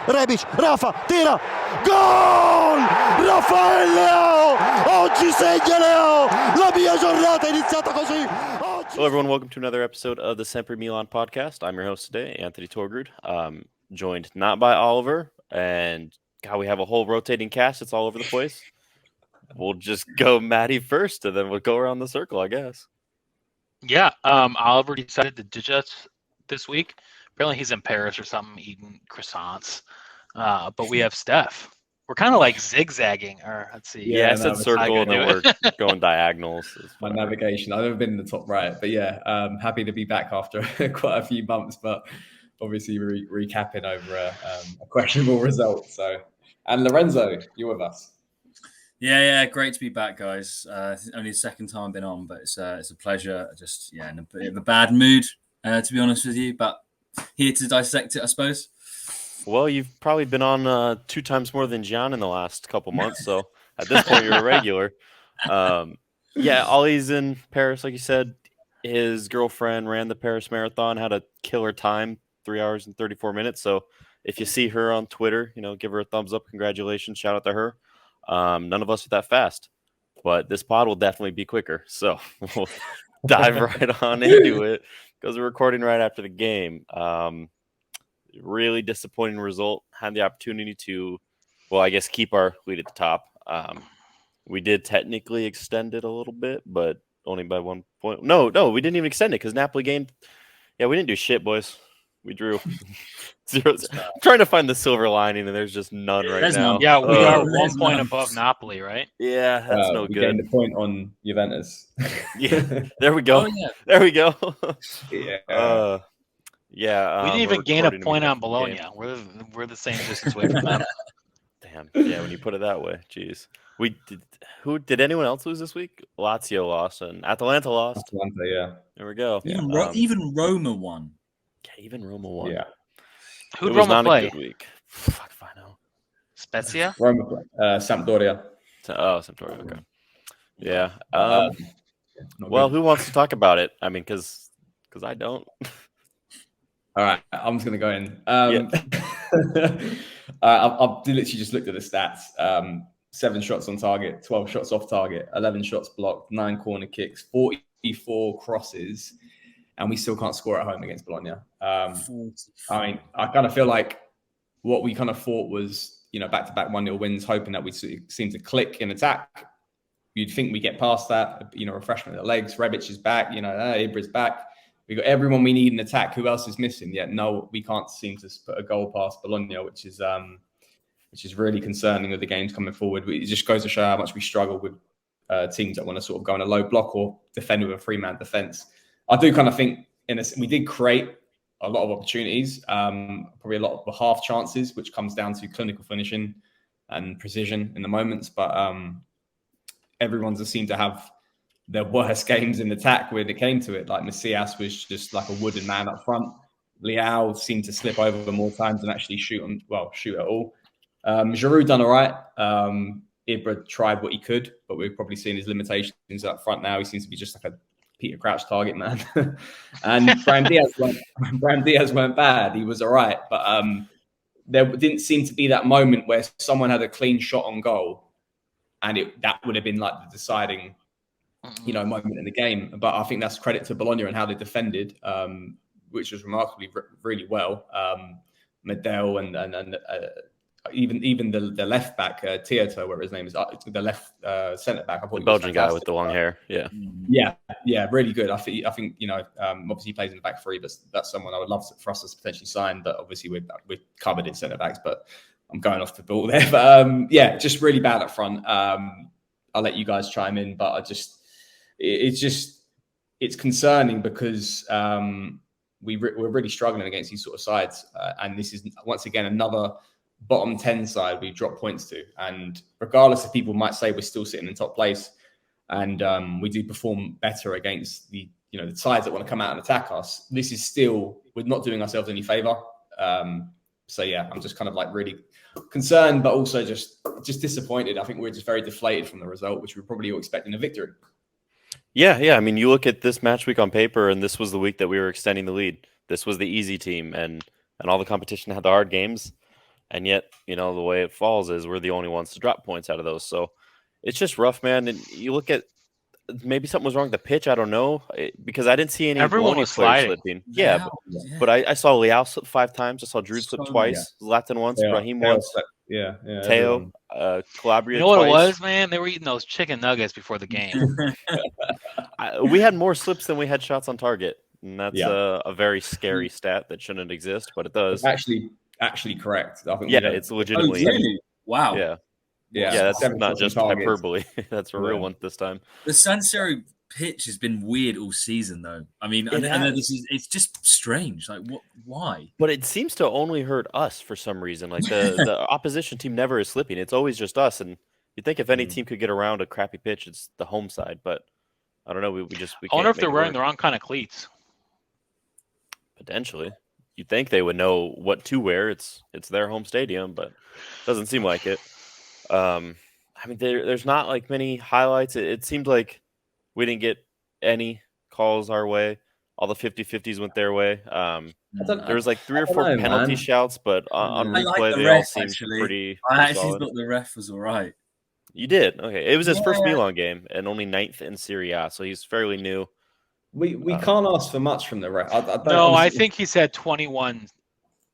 Rebic, Rafa, tira, gol! Rafael Leao! Oggi segna Leo! La mia giornata è iniziata così! Hello everyone, welcome to another episode of the Sempre Milan podcast. I'm your host today, Anthony Torgrud, joined not by Oliver, and God, we have a whole rotating cast. It's all over the place. We'll just go Maddie first, and then we'll go around the circle, I guess. Yeah, Oliver decided to ditch us this week. Apparently he's in Paris or something eating croissants. But we have Steph. We're kind of like zigzagging, or let's see. Yeah, I said circle, and then we're going diagonals. My navigation. I've never been in the top right, but yeah, happy to be back after quite a few months, but obviously recapping over a questionable result. So, and Lorenzo, you're with us. Yeah, great to be back, guys. Only the second time I've been on, but it's a pleasure. Just in a bit of a bad mood, to be honest with you, but here to dissect it, I suppose. Well, you've probably been on 2 times more than Gian in the last couple months, so at this point you're a regular. Yeah, Ollie's in Paris, like you said. His girlfriend ran the Paris Marathon, had a killer time, 3 hours and 34 minutes. So if you see her on Twitter, give her a thumbs up. Congratulations. Shout out to her. None of us are that fast, but this pod will definitely be quicker. So we'll dive right on into it because we're recording right after the game. Really disappointing result. Had the opportunity to, I guess, keep our lead at the top. We did technically extend it a little bit, but only by 1 point. No, we didn't even extend it because Napoli gained. Yeah, we didn't do shit, boys. We drew 0. I'm trying to find the silver lining, and there's just none right now. None. Yeah, we are 1 point above Napoli, right? Yeah, that's no we good. Gained a point on Juventus. Yeah, there we go. Oh, yeah. There we go. Yeah. Yeah. We didn't even gain a point on Bologna. We're the same distance away from them. Damn. Yeah, when you put it that way, jeez. Who did anyone else lose this week? Lazio lost and Atalanta lost. Atalanta, yeah. There we go. Even Roma won. Yeah, even Roma won. Yeah. Who'd It was Roma not play? a good week. Fuck if I know. Spezia? Roma, Sampdoria. Sampdoria. Okay. Yeah. Well, who wants to talk about it? I mean, because I don't. All right, I'm just going to go in. I've literally just looked at the stats. 7 shots on target, 12 shots off target, 11 shots blocked, 9 corner kicks, 44 crosses, and we still can't score at home against Bologna. I mean, I kind of feel like what we kind of thought was, back-to-back 1-0 wins, hoping that we'd seem to click in attack. You'd think we get past that, refreshment of the legs. Rebic is back, Ibra's back. We got everyone we need in attack. Who else is missing? Yet no, we can't seem to put a goal past Bologna, which is really concerning with the games coming forward. It just goes to show how much we struggle with teams that want to sort of go on a low block or defend with a 3-man defense. I do kind of think we did create a lot of opportunities, probably a lot of half chances, which comes down to clinical finishing and precision in the moments. But everyone just seemed to have their worst games in attack when it came to it. Like Macias was just like a wooden man up front. Leao seemed to slip over more times than actually shoot at all. Giroud done all right. Ibra tried what he could, but we've probably seen his limitations up front now. He seems to be just like a Peter Crouch target man. And Brahim Diaz weren't bad. He was all right. But there didn't seem to be that moment where someone had a clean shot on goal and that would have been like the deciding moment in the game. But I think that's credit to Bologna and how they defended, which was remarkably really well. Medel and even the left back, Tieto, whatever his name is, the left centre back. I thought the Belgian guy with the long hair. Yeah, really good. I think obviously he plays in the back 3, but that's someone I would love for us to potentially sign. But obviously we're covered in centre backs. But I'm going off the ball there. But just really bad up front. I'll let you guys chime in, but it's concerning because we're really struggling against these sort of sides, and this is once again another bottom 10 side we drop points to. And regardless if people might say we're still sitting in top place, and we do perform better against the sides that want to come out and attack us, this is still, we're not doing ourselves any favor. So yeah, I'm just kind of like really concerned, but also just disappointed. I think we're just very deflated from the result, which we're probably all expecting a victory. Yeah. I mean, you look at this match week on paper, and this was the week that we were extending the lead. This was the easy team, and all the competition had the hard games. And yet, the way it falls is we're the only ones to drop points out of those. So it's just rough, man. And you look at maybe something was wrong with the pitch. I don't know, because I didn't see any Everyone Bologna was players sliding. slipping. Yeah, Yeah. but I saw Leao slip 5 times. I saw Drew slip So- twice, Zlatan once, Brahim once, Yeah. Teo, Calabria You know what twice. it was, man? They were eating those chicken nuggets before the game. We had more slips than we had shots on target. And that's Yeah. a very scary stat that shouldn't exist, but it does. It's actually correct. I think Yeah, we had- it's Oh, legitimately. really? Wow. Yeah, yeah, that's 7 not shots on just target. hyperbole. That's a real Yeah. one this time. The San Siro pitch has been weird all season, though. I mean, I know it's just strange. Like, what? Why? But it seems to only hurt us for some reason. Like the opposition team never is slipping. It's always just us. And you'd think if any team could get around a crappy pitch, it's the home side. But I don't know. We I can't wonder if make they're it wearing work. the wrong kind of cleats. Potentially. You'd think they would know what to wear. It's their home stadium, but doesn't seem like it. I mean, there's not like many highlights. It seemed like we didn't get any calls our way. All the 50-50s went their way. There was like 3 or 4 know, penalty man. shouts, but on I like replay the they all ref, seemed actually. pretty I actually solid. thought the ref was all right. You did? Okay. It was his first Yeah. Milan game and only 9th in Serie A, so he's fairly new. We can't ask for much from the ref. I don't No, I honestly- think he said 21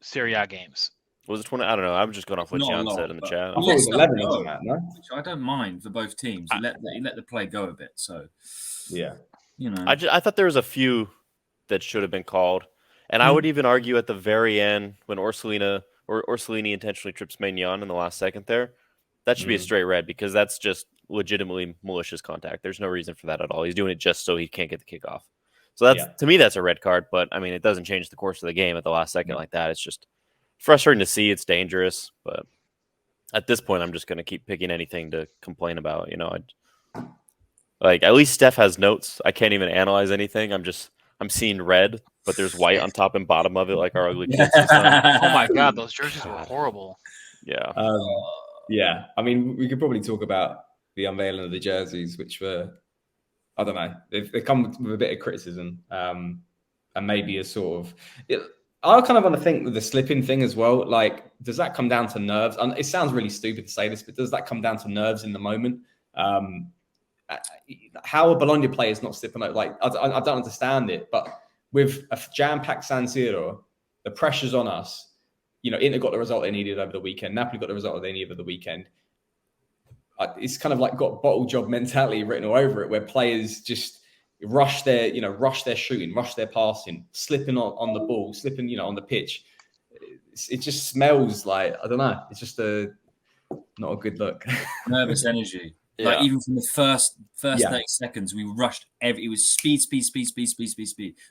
Serie A games. Was it 20? I don't know. I'm just going off what Not a Gian lot, said in the but- chat. I thought it was Let's 11 not or go. something, no? Which I don't mind for both teams. You let the play go a bit. So, Yeah. you know. I thought there was a few that should have been called, and I would even argue at the very end when Orsolini intentionally trips Maignan in the last second there, that should be a straight red because that's just legitimately malicious contact. There's no reason for that at all. He's doing it just so he can't get the kickoff. So that's to me that's a red card, but I mean it doesn't change the course of the game at the last second like that. It's just frustrating to see. It's dangerous, but at this point I'm just going to keep picking anything to complain about. Like at least Steph has notes. I can't even analyze anything. I'm seeing red, but there's white on top and bottom of it, like our ugly kids this time. Oh my God, those jerseys were horrible. Yeah. Yeah. I mean, we could probably talk about the unveiling of the jerseys, which were, I don't know, they come with a bit of criticism and maybe a sort of. I kind of want to think with the slipping thing as well. Like, does that come down to nerves? And it sounds really stupid to say this, but does that come down to nerves in the moment? How are Bologna players not slipping? Like, I don't understand it. But with a jam-packed San Siro, the pressure's on us. Inter got the result they needed over the weekend. Napoli got the result they needed over the weekend. It's kind of like got bottle job mentality written all over it, where players just rush their shooting, rush their passing, slipping on the ball, slipping, on the pitch. It just smells like, I don't know. It's just not a good look. Nervous energy. Yeah. Like even from the first Yeah. 30 seconds, we rushed it was speed,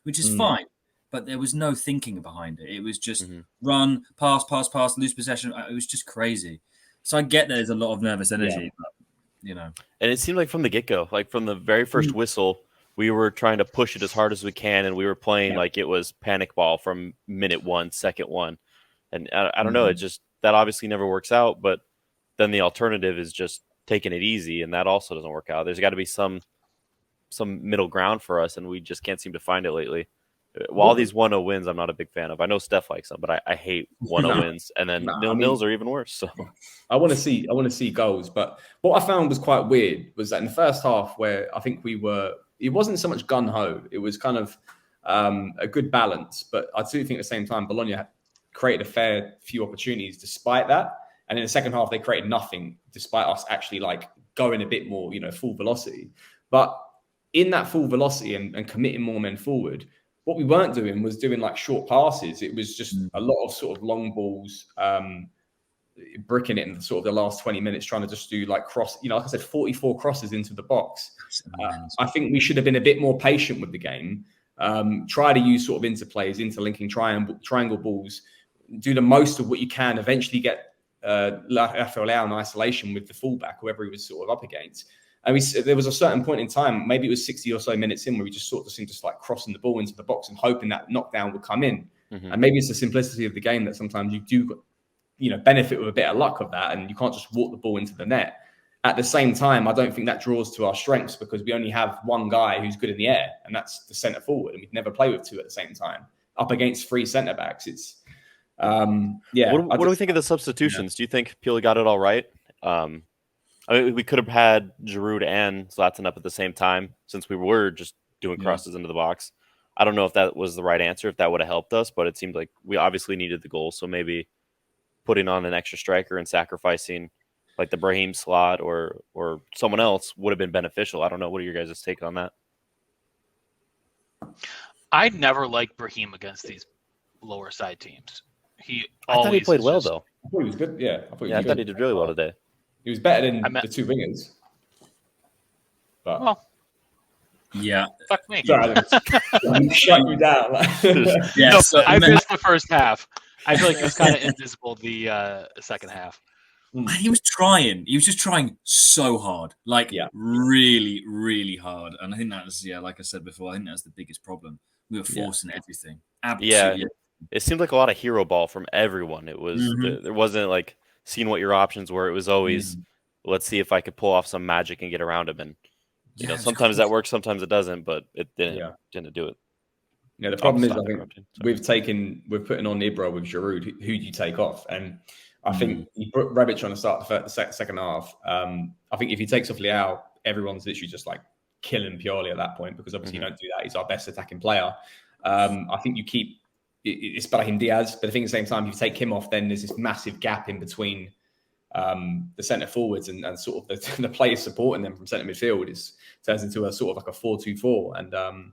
which is fine. But there was no thinking behind it. It was just run, pass, lose possession. It was just crazy. So I get there's a lot of nervous energy, but And it seemed like from the get-go, like from the very first whistle, we were trying to push it as hard as we can, and we were playing like it was panic ball from minute 1, second 1. And I don't know, it just that obviously never works out, but then the alternative is just taking it easy, and that also doesn't work out. There's got to be some middle ground for us, and we just can't seem to find it lately. While these 1-0 wins, I'm not a big fan of. I know Steph likes them, but I hate 1-0 wins, and then nil-nils are even worse. So I want to see goals, but what I found was quite weird was that in the first half, where I think it wasn't so much gun ho, it was kind of a good balance. But I do think at the same time, Bologna created a fair few opportunities despite that, and in the second half they created nothing despite us actually like going a bit more, full velocity. But in that full velocity and committing more men forward, what we weren't doing was doing like short passes. It was just a lot of sort of long balls, bricking it in sort of the last 20 minutes, trying to just do like cross, like I said, 44 crosses into the box. I think we should have been a bit more patient with the game. Try to use sort of interplays, interlinking triangle balls, do the most of what you can, eventually get Rafael Leao in isolation with the fullback, whoever he was sort of up against. And there was a certain point in time, maybe it was 60 or so minutes in, where we just sort of seemed just like crossing the ball into the box and hoping that knockdown would come in. And maybe it's the simplicity of the game that sometimes you do, benefit with a bit of luck of that, and you can't just walk the ball into the net. At the same time, I don't think that draws to our strengths because we only have one guy who's good in the air, and that's the centre forward, and we'd never play with two at the same time. Up against 3 centre backs, Yeah. What do we think of the substitutions? Do you think Pioli got it all right? I mean, we could have had Giroud and Zlatan up at the same time since we were just doing crosses into the box. I don't know if that was the right answer, if that would have helped us, but it seemed like we obviously needed the goal. So maybe putting on an extra striker and sacrificing like the Brahim slot or someone else would have been beneficial. I don't know. What are your guys' take on that? I never liked Brahim against these lower side teams. I thought he always played is well, just- though. I thought he was good. Yeah, I thought he did really well today. He was better than I meant- the two wingers. But Well, Yeah. fuck me. sorry, Adam. Shut you down. Yeah. No, so, I missed the first half. I feel like he was kind of invisible the second half. he was trying. He was just trying so hard, like really, really hard. And I think that was, like I said before, I think that's the biggest problem. We were forcing everything. Absolutely. It seemed like a lot of hero ball from everyone. It was there wasn't like seeing what your options were. It was always let's see if I could pull off some magic and get around him. And you know, sometimes that works, sometimes it doesn't, but it didn't do it. Yeah, the problem is I think we're putting on Ibra with Giroud. Who do you take off? And I think you put Rebic on the start of the second half. I think if he takes off Leao, everyone's literally just like killing Pioli at that point because obviously you don't do that. He's our best attacking player. I think you keep it's Brahim Diaz, but I think at the same time, if you take him off, then there's this massive gap in between the centre forwards and sort of the players supporting them from centre midfield turns into a sort of like a 4-2-4. And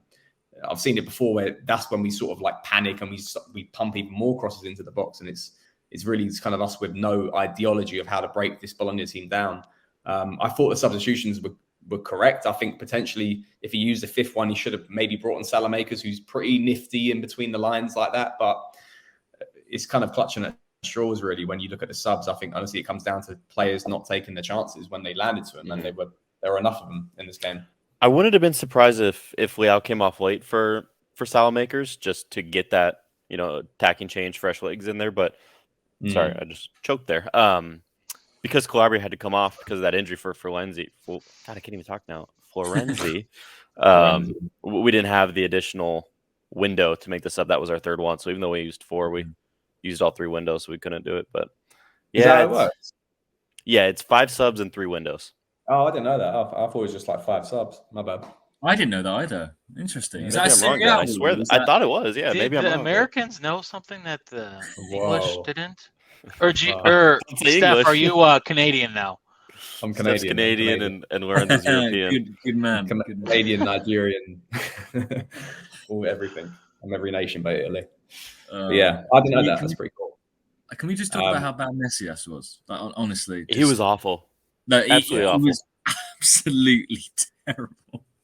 I've seen it before where that's when we sort of like panic and we pump even more crosses into the box, and it's really kind of us with no ideology of how to break this Bologna team down. I thought the substitutions were correct. I think potentially if he used the fifth one, he should have maybe brought in Salamakers, who's pretty nifty in between the lines like that. But it's kind of clutching at straws, really, when you look at the subs. I think honestly it comes down to players not taking the chances when they landed to him, and there were enough of them in this game. I wouldn't have been surprised if Leao came off late for Salamakers just to get that, you know, attacking change, fresh legs in there. But sorry, I just choked there. Because Calabria had to come off because of that injury for Florenzi. God, I can't even talk now. Florenzi. We didn't have the additional window to make the sub. That was our third one. So even though we used 4, we used all 3 windows, so we couldn't do it. But Is that how it works? Yeah, it's 5 subs and 3 windows. Oh, I didn't know that. I thought it was just like 5 subs. My bad. I didn't know that either. Interesting. Is Maybe that I'm wrong, then. I swear, I thought it was. Yeah, maybe I'm the wrong. Americans know something that the English Whoa. didn't? Or Steph, English. are you Canadian now? I'm Steph's Canadian. and Lorenzo's European. Good man. Canadian, Nigerian, all everything. I'm every nation but Italy. Yeah, I didn't know that. That's pretty cool. Can we just talk about how bad Messias was? Like, honestly, He was awful. No, Absolutely awful. He was absolutely terrible.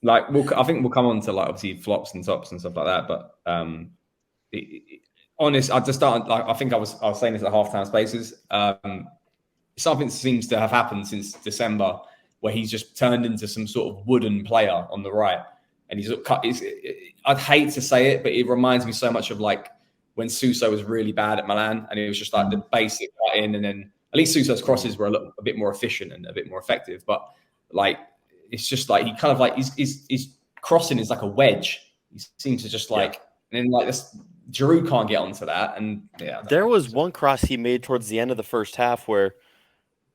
Like, I think we'll come on to like obviously flops and tops and stuff like that. But honest, I just started. Like, I think I was saying this at halftime spaces. Something seems to have happened since December, where he's just turned into some sort of wooden player on the right, and he's cut. I'd hate to say it, but it reminds me so much of like when Suso was really bad at Milan, and it was just like the basic cut in, and then at least Suso's crosses were a bit more efficient and a bit more effective. But like, it's just like he kind of like his crossing is like a wedge. He seems to just like, and then like this, Giroud can't get onto that. And there was one cross he made towards the end of the first half where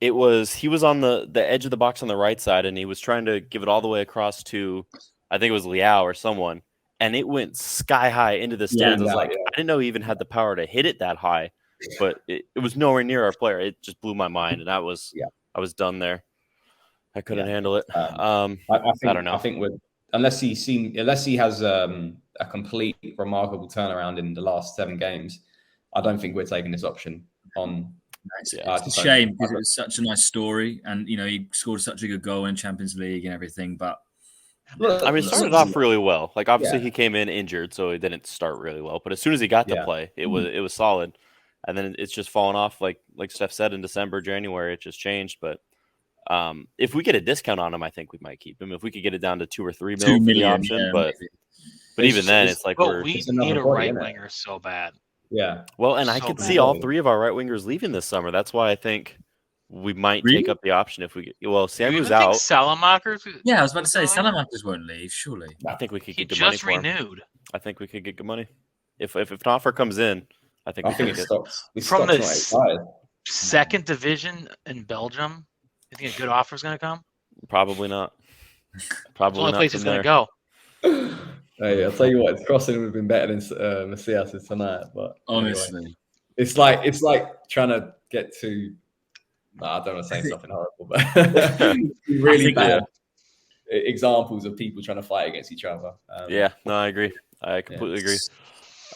he was on the edge of the box on the right side, and he was trying to give it all the way across to, I think it was Leao or someone, and it went sky high into the stands. I was like, I didn't know he even had the power to hit it that high, but it was nowhere near our player. It just blew my mind, and I was done there. I couldn't handle it. I don't know. I think unless he has a complete remarkable turnaround in the last 7 games, I don't think we're taking this option on. It's a shame because it was such a nice story, and you know he scored such a good goal in Champions League and everything. But I mean, it started off really well. Like obviously he came in injured, so it didn't start really well. But as soon as he got to play, it was solid. And then it's just fallen off. Like Steph said, in December, January, it just changed. But if we get a discount on him, I think we might keep him. If we could get it down to 2 or 3 mil for the option, but even then, it's like we need a right winger so bad. Yeah. Well, and I could see all 3 of our right wingers leaving this summer. That's why I think we might take up the option if we get. Well, Samu's out. Salamakers? Yeah, I was about to say Salamakers won't leave. Surely, I think we could get good money for him. Renewed. I think we could get good money if an offer comes in. I think I we think take it it. stops. This From stops this- not excited. Second division in Belgium. You think a good offer is going to come? Probably not. It's the Probably only not place from he's going there. to go. Hey, I'll tell you what, crossing would have been better than Macias tonight. But anyway. Honestly. It's like trying to get to. I don't want to say something horrible, but really think- bad examples of people trying to fight against each other. Yeah, no, I agree. I completely agree.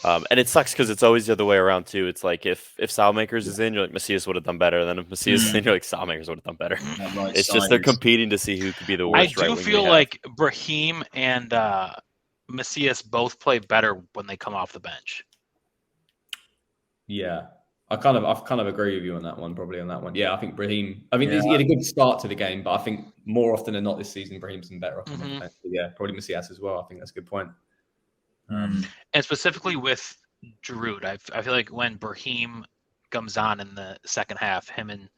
And it sucks because it's always the other way around too. It's like if Salmakers is in, you're like Macias would have done better. Then if Macias is in, you're like Salmakers would have done better. That right It's side just they're is- competing to see who could be the I worst. do right-wing we feel have. like Brahim and Macias both play better when they come off the bench. Yeah, I kind of agree with you on that one. Probably on that one. Yeah, I think Brahim. I mean, Yeah. he had a good start to the game, but I think more often than not this season, Brahim's been better off. on the Mhm. defense. But yeah, probably Macias as well. I think that's a good point. Mm. And specifically with Giroud, I feel like when Brahim comes on in the second half, him and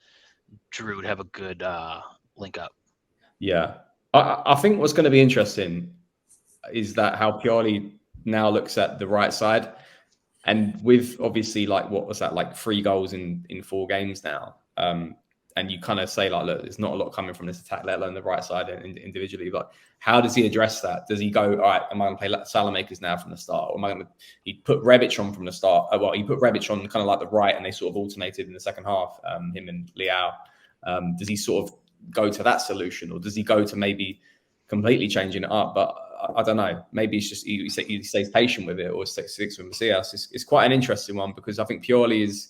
Giroud have a good link up. Yeah, I think what's going to be interesting is that how Pioli now looks at the right side, and with obviously like what was that, like 3 goals in 4 games now, and you kind of say like, look, there's not a lot coming from this attack, let alone the right side individually. But how does he address that? Does he go, all right, am I going to play Salamakers now from the start, or am I going to? He put Rebic on from the start. Well, he put Rebic on kind of like the right, and they sort of alternated in the second half. Him and Leao. Does he sort of go to that solution, or does he go to maybe completely changing it up? But I don't know. Maybe it's just he stays patient with it, or sticks with Macias. It's quite an interesting one because I think Pioli is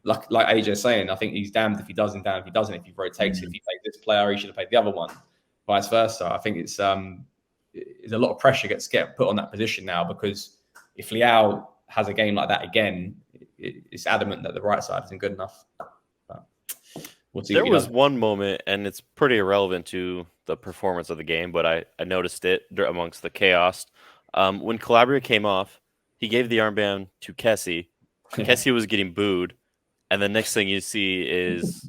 like AJ saying. I think he's damned if he does and damned if he doesn't. If he rotates, if he plays this player, he should have played the other one. Vice versa. I think it's a lot of pressure gets put on that position now because if Leao has a game like that again, it's adamant that the right side isn't good enough. But we'll see. There was one moment, and it's pretty irrelevant to the performance of the game, but I noticed it amongst the chaos. When Calabria came off, he gave the armband to Kessie. Kessie was getting booed, and the next thing you see is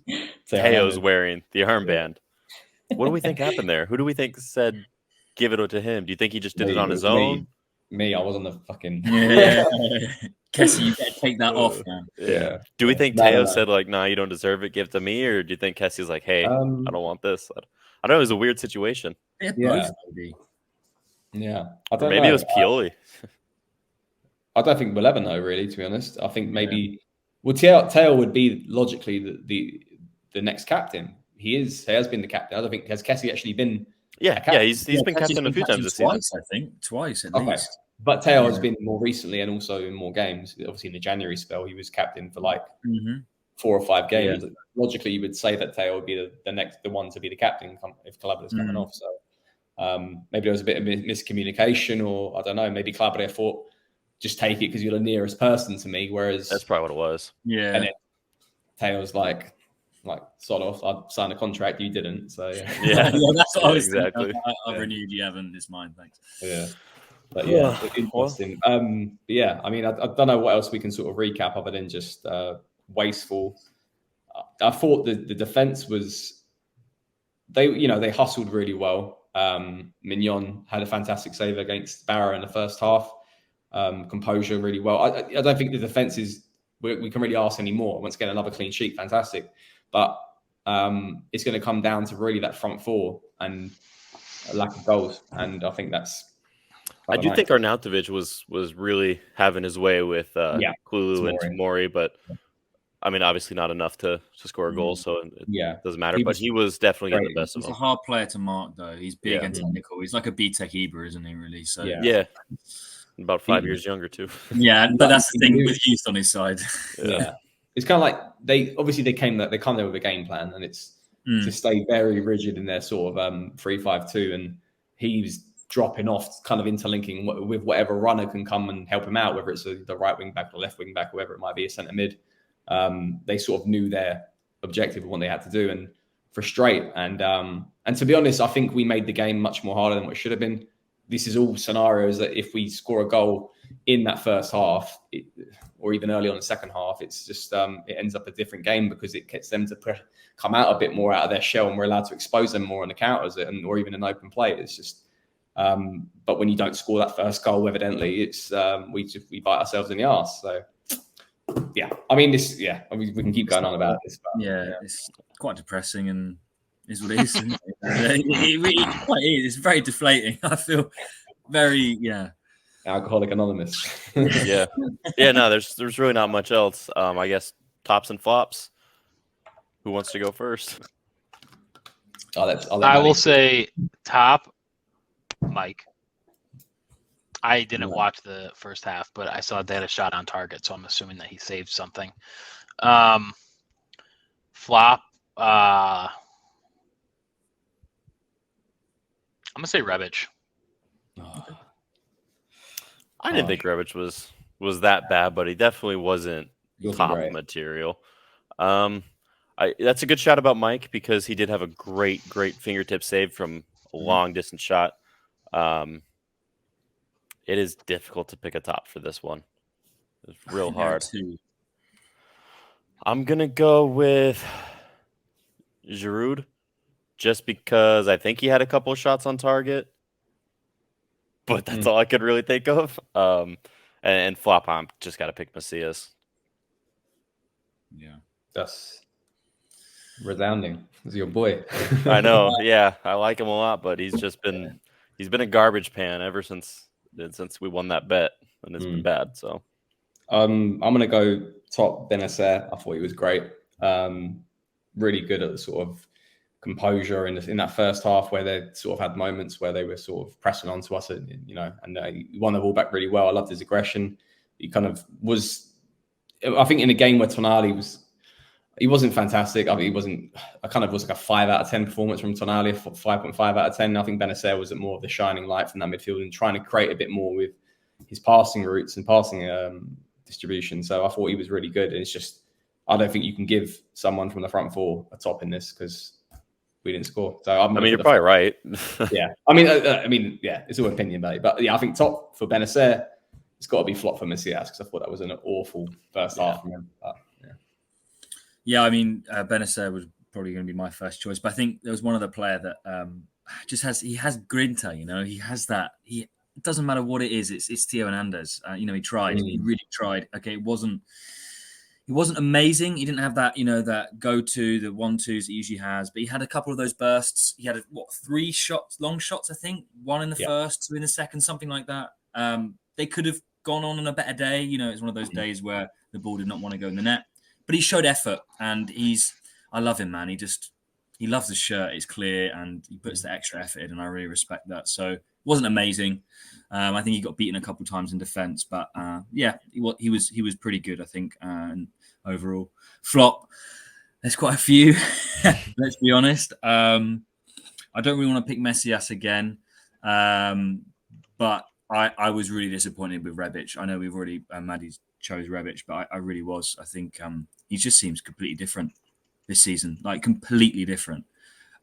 Teo's wearing the armband. What do we think happened there? Who do we think said give it to him? Do you think he just did it on his own? Me, I was on the fucking Yeah. Kessie, you better take that off, man. yeah. Do we think No, Teo no. said like, "Nah, you don't deserve it. Give it to me," or do you think Kessie's like, "Hey, I don't want this"? I don't know. It was a weird situation. Yeah, Yeah. both maybe. Yeah, I Or don't maybe know. it was Pioli. I don't think we'll ever know, really. To be honest, I think maybe Teo would be logically the next captain. He has been the captain. I don't think has Kessie actually been. Yeah, he's been Kessie's captain a few times this season. twice, I think. Twice at Okay. least. But Teo has Yeah. been more recently and also in more games. Obviously, in the January spell, he was captain for like Mm-hmm. 4 or 5 games. Logically, you would say that Teo would be the one to be the captain if Calabria's coming off. So maybe there was a bit of miscommunication, or I don't know. Maybe Calabria thought just take it because you're the nearest person to me. Whereas That's probably what it was. Yeah. and then Teo's like sod off. I signed a contract, you didn't. So yeah, Yeah, that's what I was exactly. thinking. I've Yeah. renewed, you haven't. It's mine, thanks. yeah. But Yeah. interesting. But yeah, I mean, I don't know what else we can sort of recap other than just wasteful. I thought the defense was they hustled really well. Mignon had a fantastic save against Barra in the first half. Composure really well. I don't think the defense is we can really ask any more. Once again, another clean sheet, fantastic. But it's going to come down to really that front four and a lack of goals. And I think that's. I do think Arnautovic was really having his way with Kulu and Tomori, but I mean, obviously not enough to score a goal, so it doesn't matter. But he was definitely getting the best of He's a them. hard player to mark, though. He's big Yeah. and technical. He's like a B-Tech Ibra, isn't he, really? So Yeah, about 5 years younger too. Yeah, but that's the thing with youth on his side. Yeah. It's kind of like they come there with a game plan, and it's to stay very rigid in their sort of 3-5-2, and he's dropping off, kind of interlinking with whatever runner can come and help him out, whether it's the right wing back or left wing back, whoever it might be, a centre mid. They sort of knew their objective and what they had to do and frustrate. And to be honest, I think we made the game much more harder than what it should have been. This is all scenarios that if we score a goal in that first half, or even early on in the second half, it's just it ends up a different game because it gets them to come out a bit more out of their shell, and we're allowed to expose them more on the counters or even in open play. It's just. But when you don't score that first goal, evidently, it's we bite ourselves in the arse. So yeah, I mean, we can keep going on about this. But, It's quite depressing and is what it is. Isn't it? It really quite is. It's very deflating. I feel very, Alcoholic Anonymous. Yeah. No, there's really not much else. I guess tops and flops. Who wants to go first? I will say top, Mike. I didn't watch the first half, but I saw they had a shot on target, so I'm assuming that he saved something. Flop. I'm gonna say Rebic. I didn't think Rebic was that bad, but he definitely wasn't top material. That's a good shot about Mike because he did have a great fingertip save from a long distance shot. It is difficult to pick a top for this one. It's real hard. I'm gonna go with Giroud, just because I think he had a couple of shots on target, but that's all I could really think of. And flop, I'm just got to pick Macias. Yeah, that's resounding. He's your boy. I know. Yeah, I like him a lot, but he's been a garbage pan ever since we won that bet, and it's been bad. So, I'm gonna go top Benacer. I thought he was great. Really good at the sort of composure in that first half where they sort of had moments where they were sort of pressing onto us, and he won the ball back really well. I loved his aggression. He kind of was. I think in a game where Tonali he wasn't fantastic. I mean, he wasn't. I kind of was like a 5 out of 10 performance from Tonali, 5.5 out of 10. I think Benacer was more of the shining light from that midfield and trying to create a bit more with his passing routes and passing distribution. So I thought he was really good. And it's just, I don't think you can give someone from the front four a top in this because we didn't score. So you're probably right. Yeah. I mean, yeah, it's all opinion, mate. But yeah, I think top for Benacer, it's got to be flop for Macias because I thought that was an awful first half from him. But, yeah, I mean, Benacer was probably going to be my first choice, but I think there was one other player that he has grinta, he has that. It doesn't matter what it is. It's Theo Hernandez. He tried. He really tried. Okay, it wasn't amazing. He didn't have that, that go-to, the 1-2s that he usually has, but he had a couple of those bursts. He had 3 shots, long shots, I think. 1 in the first, 2 in the second, something like that. They could have gone on a better day. It's one of those days where the ball did not want to go in the net. But he showed effort, and I love him, man. He loves the shirt. It's clear, and he puts the extra effort in, and I really respect that. So it wasn't amazing. I think he got beaten a couple of times in defence, but he was pretty good, I think. And overall, flop. There's quite a few. Let's be honest. I don't really want to pick Macias again, but I was really disappointed with Rebic. I know we've already Maddie's chose Rebic, but I really was. I think he just seems completely different this season, like completely different.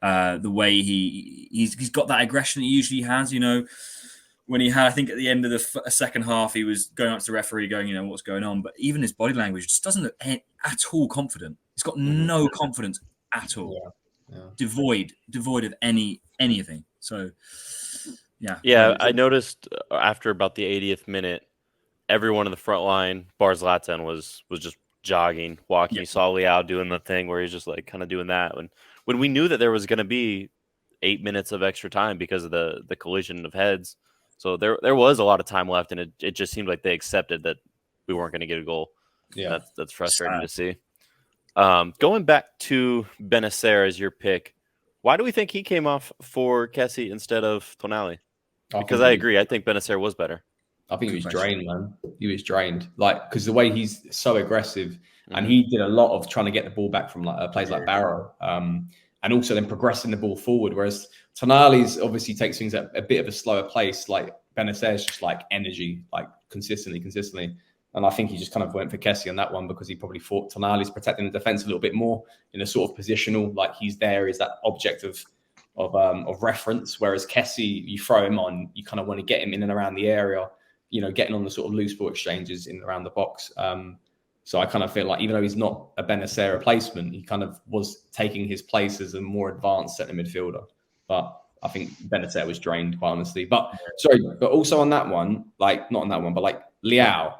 The way he's got that aggression he usually has, when he had, I think at the end of the second half, he was going up to the referee going, what's going on? But even his body language just doesn't look at all confident. He's got no confidence at all. Yeah. Devoid of anything. So, yeah. Yeah, I noticed after about the 80th minute, everyone in the front line, bar Zlatan, was just jogging, walking. Yeah. You saw Leao doing the thing where he's just like kind of doing that. When we knew that there was going to be 8 minutes of extra time because of the collision of heads. So there was a lot of time left, and it just seemed like they accepted that we weren't going to get a goal. Yeah, that's frustrating to see. Going back to Benacer as your pick, why do we think he came off for Kessie instead of Tonali? Because I agree. I think Benacer was better. I think he was drained, man. He was drained. Because the way he's so aggressive, and he did a lot of trying to get the ball back from plays like Barrow, and also then progressing the ball forward. Whereas Tonali's obviously takes things at a bit of a slower pace. Like Benacer's just like energy, like consistently. And I think he just kind of went for Kessie on that one because he probably thought Tonali's protecting the defense a little bit more in a sort of positional, like he's there is that object of reference. Whereas Kessie, you throw him on, you kind of want to get him in and around the area, getting on the sort of loose ball exchanges in and around the box. So I kind of feel like even though he's not a Benacer replacement, he kind of was taking his place as a more advanced centre midfielder. But I think Benacer was drained, quite honestly. But also on that one, like not on that one, but like Leao,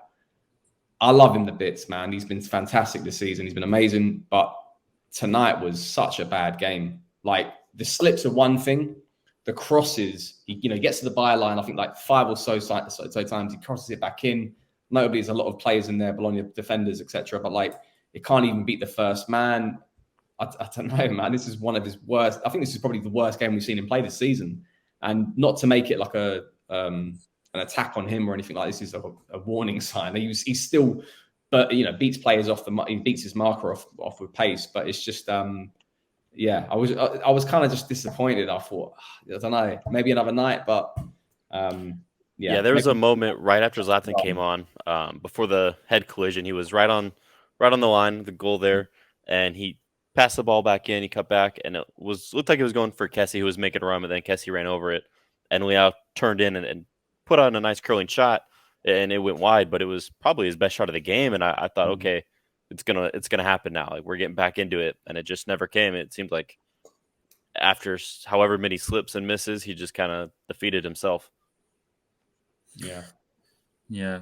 I love him to bits, man. He's been fantastic this season. He's been amazing. But tonight was such a bad game. Like, the slips are one thing. The crosses, he gets to the byline, I think like 5 or so times. He crosses it back in. Notably, there's a lot of players in there, Bologna defenders, etc. But like, it can't even beat the first man. I don't know, man. This is one of his worst. I think this is probably the worst game we've seen him play this season. And not to make it like an attack on him or anything like this, is a warning sign. He's still, but beats players off he beats his marker off with pace. But it's just, I was kind of just disappointed. I thought, I don't know, maybe another night, but there was a moment right after Zlatan came on, before the head collision. He was right on the line, the goal there, and he passed the ball back in. He cut back, and looked like it was going for Kessie, who was making a run, but then Kessie ran over it, and Leao turned in and put on a nice curling shot, and it went wide. But it was probably his best shot of the game, and I thought, okay, it's gonna happen now. Like, we're getting back into it, and it just never came. It seemed like after however many slips and misses, he just kind of defeated himself. Yeah.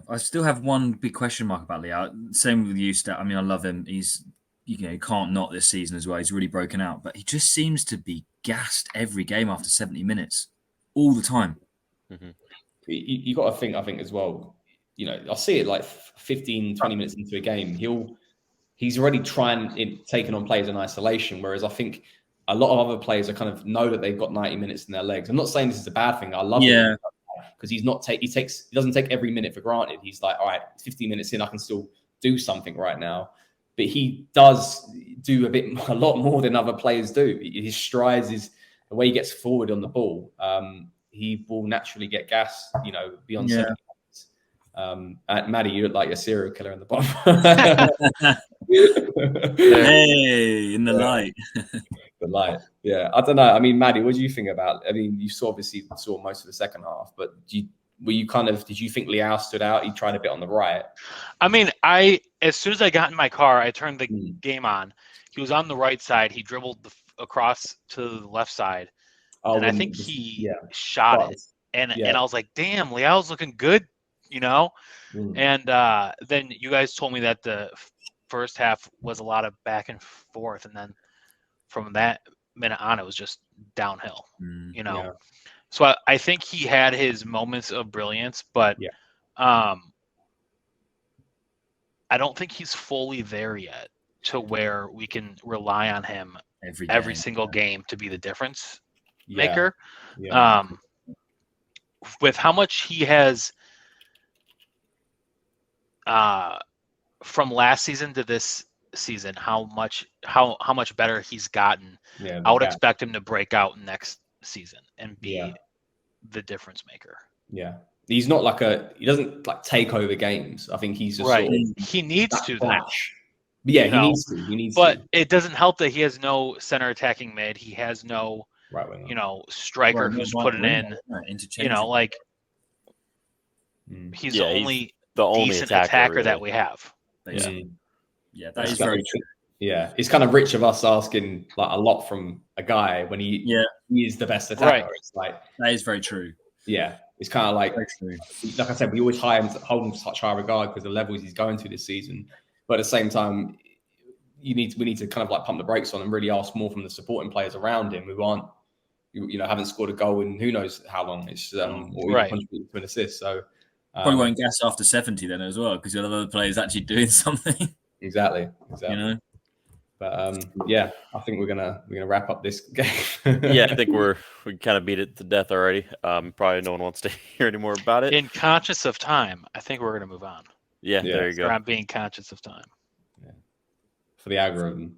I still have one big question mark about Leao. Same with you, Stat. I mean, I love him. He's he can't not this season as well. He's really broken out, but he just seems to be gassed every game after 70 minutes, all the time. Mm-hmm. You got to think, I think as well, I'll see it like 15, 20 minutes into a game. He's already taking on players in isolation. Whereas I think a lot of other players are kind of know that they've got 90 minutes in their legs. I'm not saying this is a bad thing. I love him because he doesn't take every minute for granted. He's like, all right, 15 minutes in, I can still do something right now. But he does do a lot more than other players do. His strides, the way he gets forward on the ball. He will naturally get gas, beyond 70 minutes. Maddie, you look like a serial killer in the bottom. Hey, in the light. The light. Yeah. I don't know. I mean, Maddie, what do you think about? I mean, you obviously saw most of the second half, but did you think Leao stood out? He tried a bit on the right. I mean, as soon as I got in my car, I turned the game on. He was on the right side. He dribbled across to the left side. And I think he shot it. And I was like, damn, Leao's looking good, And then you guys told me that the first half was a lot of back and forth. And then from that minute on, it was just downhill, Yeah. So I think he had his moments of brilliance, but I don't think he's fully there yet to where we can rely on him every single game to be the difference maker. With how much he has from last season to this season, how much better he's gotten. I would expect him to break out next season and be the difference maker. Yeah. He's not he doesn't take over games. I think he's just right. He needs to flash. Yeah, he needs to. But it doesn't help that he has no center attacking mid. He has no right winger. Striker who's put it in. He's the only decent attacker really that we have. Yeah, that is very true. Yeah, it's kind of rich of us asking a lot from a guy when he is the best attacker. Right. It's like that is very true. Yeah, it's kind of like I said, we always hold him to such high regard because of the levels he's going to this season. But at the same time, we need to kind of pump the brakes on and really ask more from the supporting players around him who aren't, haven't scored a goal in who knows how long. It's or contributed to an assist. So probably won't gas after 70 then as well because you'll have other players actually doing something. Exactly. But I think we're gonna wrap up this game. I think we kind of beat it to death already. Probably no one wants to hear any more about it. In conscious of time, I think we're gonna move on. Yeah, there you go. I'm being conscious of time. Yeah. For the algorithm.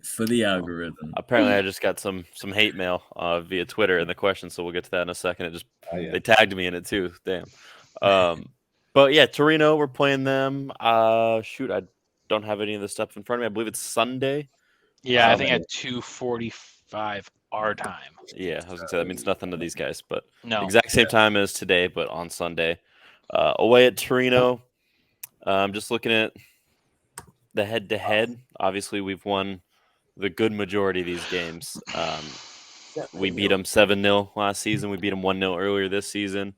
For the algorithm. Apparently, I just got some hate mail via Twitter in the question, so we'll get to that in a second. They tagged me in it too. Damn. But yeah, Torino, we're playing them. I don't have any of the stuff in front of me. I believe it's Sunday. Yeah, I think at 2:45 our time. Yeah, I was gonna say that means nothing to these guys, but no, exact same time as today, but on Sunday. Away at Torino. Just looking at the head-to-head. Obviously, we've won the good majority of these games. We beat them 7-0 last season. We beat them 1-0 earlier this season.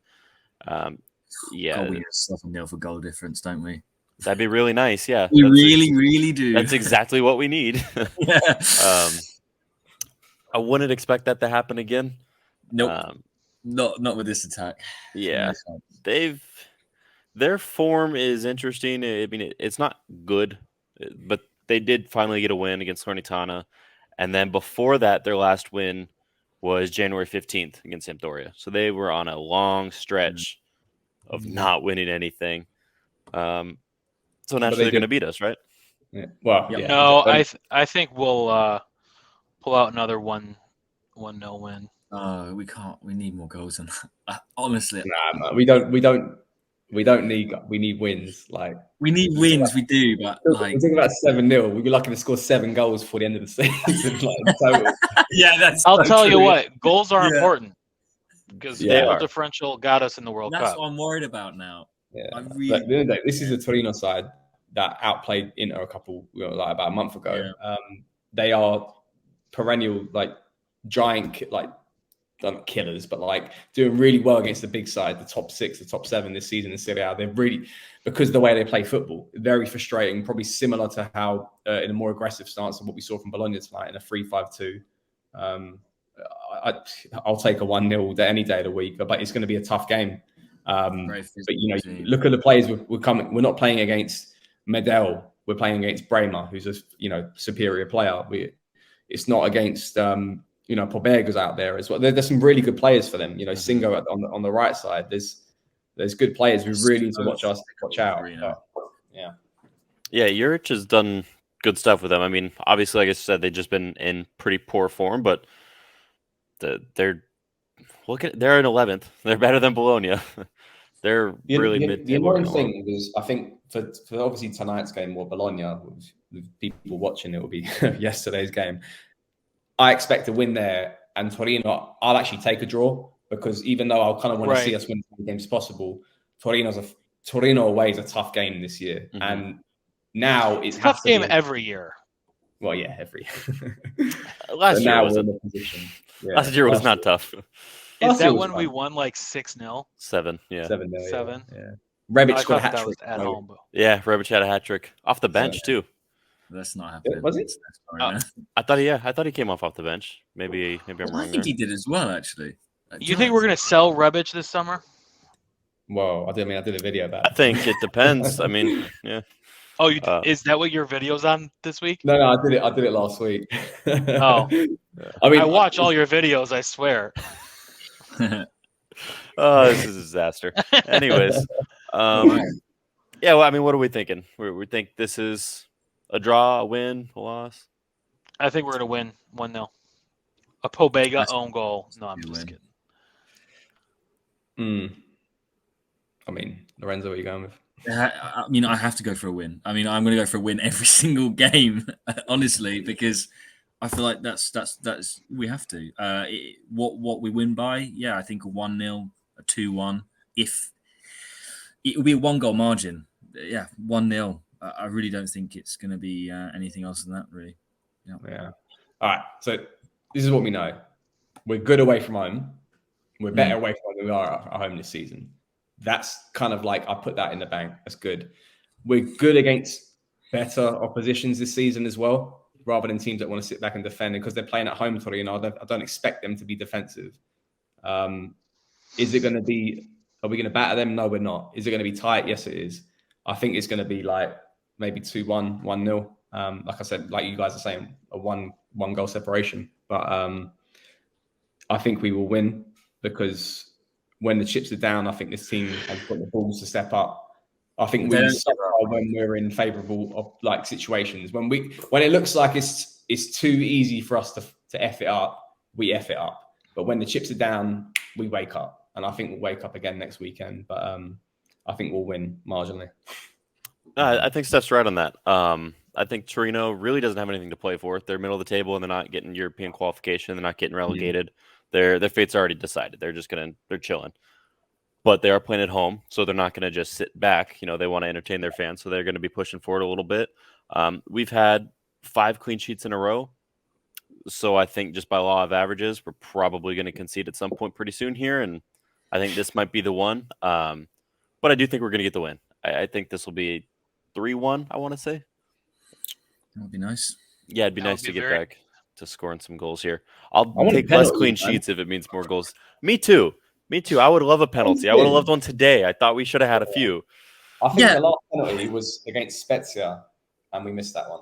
Yeah, God, we need a 7-0 for goal difference, don't we? that'd be really nice. Yeah, We That's really, really do. That's exactly what we need. Yeah. I wouldn't expect that to happen again. Nope. Not with this attack. Yeah, No. their form is interesting. I mean, it's not good, but they did finally get a win against Salernitana, and then before that, their last win was January 15th against Sampdoria. So they were on a long stretch of not winning anything. So naturally, they're going to beat us, right? Yeah. Well, Yep. yeah. No, I think we'll pull out another 1-0 win. We can't. We need more goals than that. Honestly, Nah, we don't need. We need wins. Like we need wins. We do, but like, we're talking about 7-0. We'd be lucky to score 7 goals before the end of the season. Like, in total. yeah, that's. I'll so tell you true. what, goals are Yeah. important because Yeah. goal differential got us in the World That's Cup. what I'm worried about now. Yeah. I But really. at the end of the day, this is a Torino side that outplayed Inter like about a month ago. Yeah. They are perennial, like giant, like not killers, but like doing really well against the big side, the top 6, the top 7 this season in Serie A. They're really, because of the way they play football, very frustrating. Probably similar to how in a more aggressive stance of what we saw from Bologna tonight in a 3-5-2. I'll take a 1-0 any day of the week, but it's going to be a tough game. But look at the players we're coming. We're not playing against Medel. We're playing against Bremer, who's a superior player. It's not against Pobegga's out there as well. There's some really good players for them. Singo on the right side. There's good players. We really need to watch out. Yeah, Juric has done good stuff with them. I mean, obviously, like I said, they've just been in pretty poor form, but they're in 11th. They're better than Bologna. They're really mid. The annoying thing was, I think, for obviously tonight's game or Bologna, with people watching, it will be yesterday's game. I expect to win there, and Torino, I'll actually take a draw because even though I kind of want to see us win as many games possible, Torino away is a tough game this year, and now it's a tough game every year. Well, yeah, every year. Last year was in the position. Yeah. Last year was not tough. Is that when we won like 6-0? 7, yeah. 7-0. 7. Yeah. Rebic scored a hat trick at home. But... Yeah, Rebic had a hat trick off the bench too. That's not happening. Was it? I thought he came off the bench. Maybe I'm wrong. I think he did as well, actually. You think we're gonna sell Rebic this summer? Well, I did a video about it. I think it depends. I mean, yeah. Oh, is that what your video's on this week? No, I did it last week. Oh, I watch all your videos. I swear. Oh, this is a disaster. Anyways, yeah. Well, I mean, what are we thinking? We think this is a draw, a win, a loss. I think we're gonna win 1-0. A Pobegga own goal. No, I'm just kidding. I mean, Lorenzo, what are you going with? I mean, I have to go for a win. I mean, I'm going to go for a win every single game, honestly, because I feel like that's we have to. What we win by? Yeah, I think a 1-0, a 2-1. If it will be a 1-goal margin, yeah, 1-0. I really don't think it's going to be anything else than that, really. Yeah. All right. So this is what we know. We're good away from home. We're better away from home than we are at home this season. That's kind of like, I put that in the bank. That's good. We're good against better oppositions this season as well, rather than teams that want to sit back and defend. And because they're playing at home, I don't expect them to be defensive. Is it going to be, are we going to batter them? No, we're not. Is it going to be tight? Yes, it is. I think it's going to be like maybe 2-1, 1-0. Like I said, like you guys are saying, a one goal separation. But I think we will win because when the chips are down, I think this team has got the balls to step up. I think we suffer when we're in favourable like situations. When it looks like it's too easy for us to F it up, we F it up. But when the chips are down, we wake up. And I think we'll wake up again next weekend. But I think we'll win marginally. I think Steph's right on that. I think Torino really doesn't have anything to play for. They're middle of the table and they're not getting European qualification. They're not getting relegated. Their fate's already decided. They're chilling. But they are playing at home, so they're not going to just sit back. They want to entertain their fans, so they're going to be pushing forward a little bit. We've had 5 clean sheets in a row. So I think just by law of averages, we're probably going to concede at some point pretty soon here. And I think this might be the one. But I do think we're going to get the win. I think this will be 3-1, I want to say. That would be nice. Yeah, it'd be That would nice to be get very- back to scoring some goals here. I'll want take less penalties, clean man. sheets if it means more goals. Me too. I would love a penalty. I would have loved one today. I thought we should have had a few. I think Yeah. the last penalty was against Spezia, and we missed that one.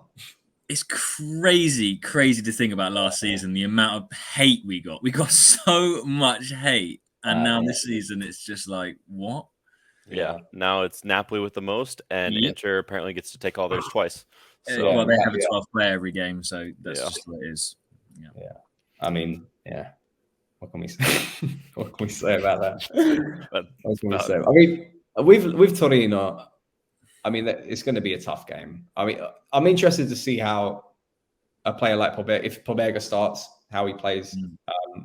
It's crazy to think about last season, the amount of hate we got. We got so much hate. And now Yeah. this season, it's just like, what? Yeah. Now it's Napoli with the most, and Yep. Inter apparently gets to take all theirs twice. So Well, they have a yeah. 12th player every game, so that's Yeah. just what it is. I mean, yeah. What can we say? What can we say about that? But- What can we about- say? I mean, with Torino, I mean, it's going to be a tough game. I mean, I'm interested to see how a player like Pobega, if Pobega starts, how he plays. Mm.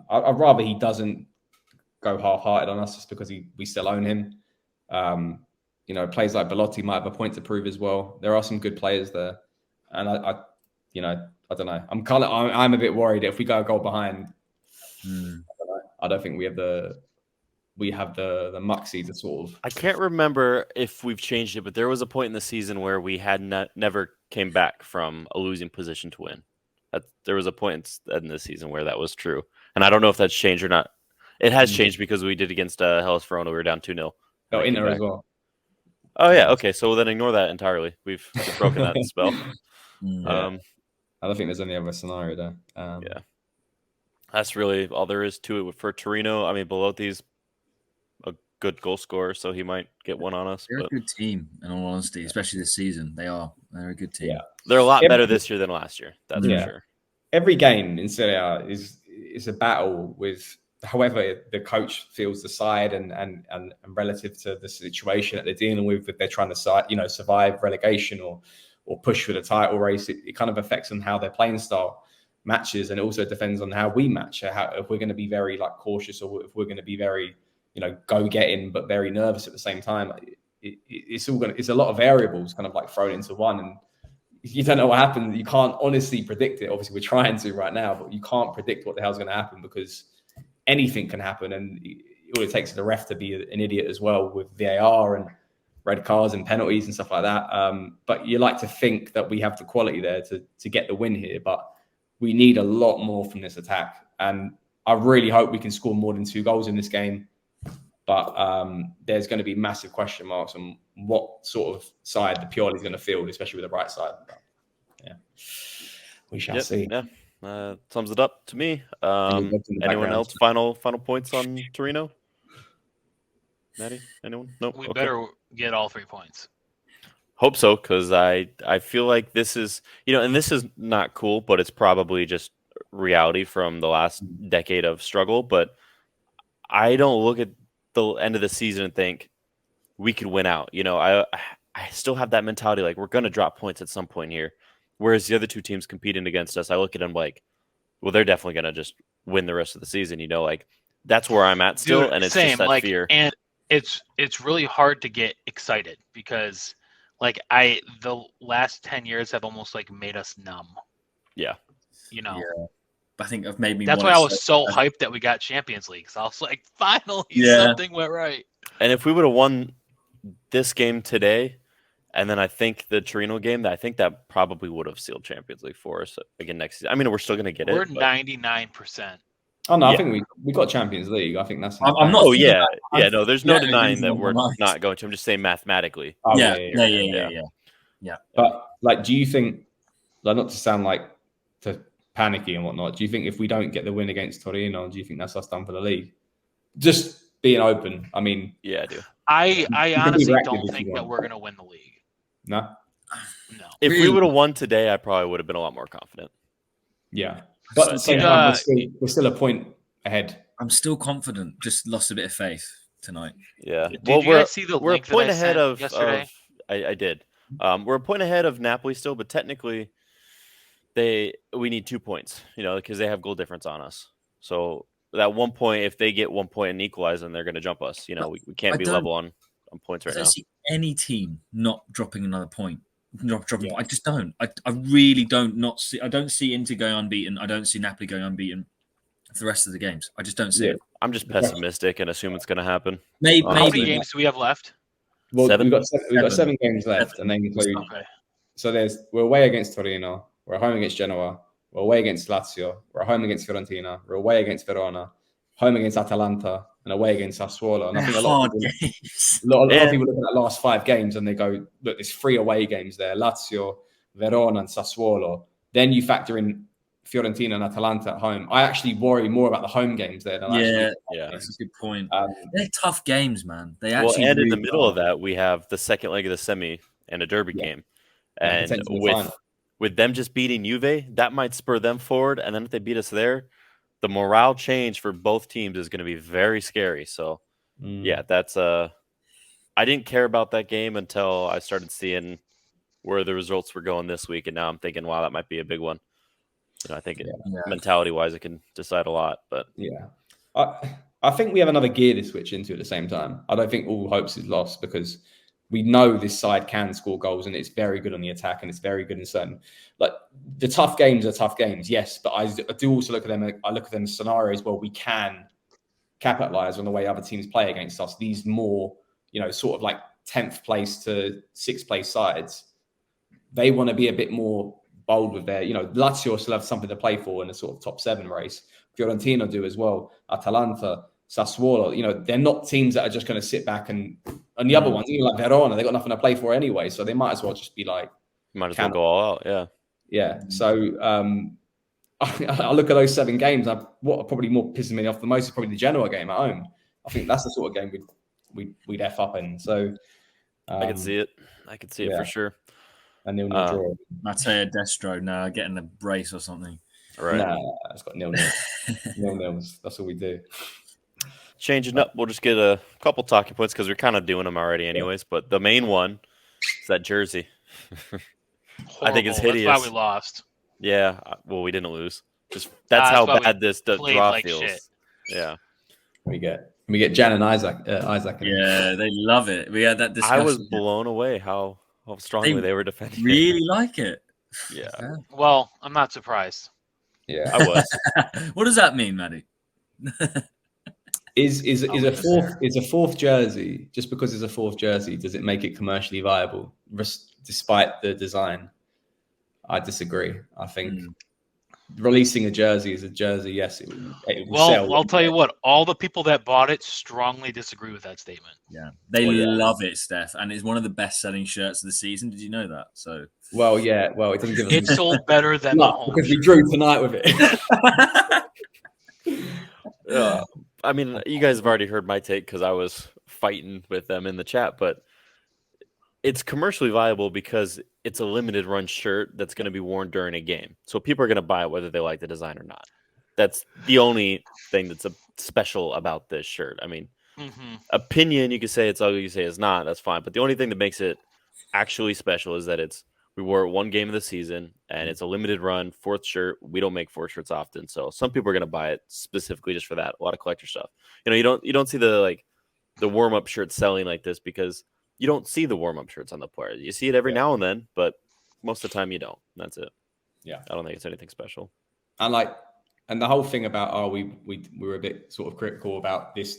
I'd rather he doesn't go half-hearted on us just because we still own him. Players like Belotti might have a point to prove as well. There are some good players there, and I don't know. I'm a bit worried if we go a goal behind. Mm. I don't think we have the muxy to sort of. I can't remember if we've changed it, but there was a point in the season where we had never came back from a losing position to win. There was a point in this season where that was true, and I don't know if that's changed or not. It has changed because we did against Hellas Verona. We were down 2-0. Oh, Inter as well. Oh yeah, okay. So then ignore that entirely. We've broken that spell. Mm. I don't think there's any other scenario there. Yeah. That's really all there is to it for Torino. I mean, Belotti's a good goal scorer, so he might get one on us. They're But a good team, in all honesty, especially this season. They're a good team. Yeah. they're a lot Every- better this year than last year. That's Yeah. for sure. Every game in Serie A is a battle with however the coach feels the side and relative to the situation that they're dealing with. If they're trying to survive relegation or push for the title race, it kind of affects on how their playing style matches, and it also depends on how we match. If we're going to be very cautious, or if we're going to be very go getting but very nervous at the same time. It's a lot of variables kind of thrown into one, and you don't know what happens. You can't honestly predict it. Obviously, we're trying to right now, but you can't predict what the hell's going to happen because anything can happen, and all it takes is the ref to be an idiot as well with VAR and red cards and penalties and stuff like that. But you like to think that we have the quality there to get the win here, but we need a lot more from this attack. And I really hope we can score more than 2 goals in this game. But there's going to be massive question marks on what sort of side the Pioli is going to field, especially with the right side. But, yeah, we shall see. Yeah. Sums it up to me. Any votes in the Anyone background? else? Final points on Torino? Maddie? Anyone? No. We Okay. better get all 3 points. Hope so, because I feel like this is and this is not cool, but it's probably just reality from the last decade of struggle. But I don't look at the end of the season and think we could win out. I still have that mentality like we're going to drop points at some point here. Whereas the other two teams competing against us, I look at them like, well, they're definitely going to just win the rest of the season. That's where I'm at still, Dude, and it's same, just that fear. And it's really hard to get excited because the last 10 years have almost made us numb. Yeah. Yeah. I think I've made me. That's want why I to was say- so hyped that we got Champions League. So I was like, finally, Yeah. something went right. And if we would have won this game today, and then I think the Torino game, I think that probably would have sealed Champions League for us again next season. I mean, we're still going to get We're it. but- 99%. Oh no, I Yeah. think we got Champions League. I think that's. I'm not- Oh yeah, I'm- yeah. No, there's no yeah, denying it's that on my we're mind. not going to. I'm just saying mathematically. Oh, Yeah. But do you think, not to sound to panicky and whatnot, do you think if we don't get the win against Torino, do you think that's us done for the league? Just being open. I mean, Yeah, I do. I can be honestly reactive don't if think you that want. we're going to win the league. no, No. If we Really? would have won today, I probably would have been a lot more confident. yeah. But at the same But, time, we're still a point ahead. I'm still confident. Just lost a bit of faith tonight. Yeah. Did well, you we're guys see the we're a link that point I ahead sent of. yesterday? I did. We're a point ahead of Napoli still, but technically, we need 2 points. Because they have goal difference on us. So that 1 point, if they get 1 point and equalize, then they're going to jump us. We can't I be don't- level on points I right don't now. see any team not dropping another point. Dropping. I just don't. I really don't not see. I don't see Inter going unbeaten. I don't see Napoli going unbeaten for the rest of the games. I just don't see Yeah. it. I'm just pessimistic and assume it's going to happen. Maybe. How many Maybe. games do we have left? Well, Seven? we've got 7 Seven. games left, and then include. Okay. So we're away against Torino, we're home against Genoa, we're away against Lazio, we're home against Fiorentina, we're away against Verona, home against Atalanta, and away against Sassuolo. And I think a lot Hard of people, games. a lot Yeah. of people look at that last 5 games and they go, look, there's 3 away games there: Lazio, Verona, and Sassuolo. Then you factor in Fiorentina and Atalanta at home. I actually worry more about the home games there than Yeah, Yeah. that's a good point. Um, They're tough games, man. They Well, actually and in the really middle are. of that, we have the second leg of the semi and a derby Yeah. game. And And potentially the with final. with them just beating Juve, that might spur them forward. And then if they beat us there, the morale change for both teams is going to be very scary. So yeah, that's I didn't care about that game until I started seeing where the results were going this week, and now I'm thinking, wow, that might be a big one. I think Yeah. mentality wise, it can decide a lot. But Yeah. I think we have another gear to switch into at the same time. I don't think all hopes is lost because we know this side can score goals and it's very good on the attack and it's very good in certain, like, the tough games are tough games, yes, but I do also look at them. I look at them as scenarios where we can capitalize on the way other teams play against us. These more, sort of like 10th place to 6th place sides, they want to be a bit more bold with their, Lazio still have something to play for in a sort of top 7 race. Fiorentina do as well. Atalanta, Sassuolo, they're not teams that are just going to sit back and the other ones, even like Verona, they've got nothing to play for anyway. So they might as well just be like, might as well go all out. Yeah. yeah. So I look at those 7 games. What probably more pisses me off the most is probably the Genoa game at home. I think that's the sort of game we'd F up in. So I can see it. I can see it for sure. A 0-0 draw. Matteo Destro, getting a brace or something. Right. Nah, it's got 0-0. 0-0s. That's all we do. Changing up, we'll just get a couple talking points because we're kind of doing them already anyways. But the main one is that jersey. I think it's Horrible. hideous. That's why we lost. Yeah, well, we didn't lose. Just that's how bad this draw like feels. shit. Yeah. We get Jan and Isaac. Isaac. Yeah, they love it. We had that discussion. I was blown away how strongly they were defending. Really like it. Yeah. Well, I'm not surprised. Yeah. I was. What does that mean, Maddie? Is a fourth jersey, just because it's a fourth jersey, does it make it commercially viable despite the design? I disagree. I think releasing a jersey is a jersey. Yes, it will sell. I'll tell you what, all the people that bought it strongly disagree with that statement. Yeah, they love it, Steph, and it's one of the best-selling shirts of the season. Did you know that? So, it doesn't give us. It sold better than the home because we drew tonight with it. I mean, you guys have already heard my take because I was fighting with them in the chat, but it's commercially viable because it's a limited run shirt that's going to be worn during a game. So people are going to buy it whether they like the design or not. That's the only thing that's special about this shirt. I mean, opinion, you could say it's ugly, you could say it's not. That's fine. But the only thing that makes it actually special is that we wore it one game of the season and it's a limited run, fourth shirt. We don't make 4 shirts often. So some people are going to buy it specifically just for that. A lot of collector stuff. You don't see the warm-up shirts selling like this because you don't see the warm-up shirts on the player. You see it every now and then, but most of the time you don't. That's it. Yeah. I don't think it's anything special. And the whole thing about we were a bit sort of critical about this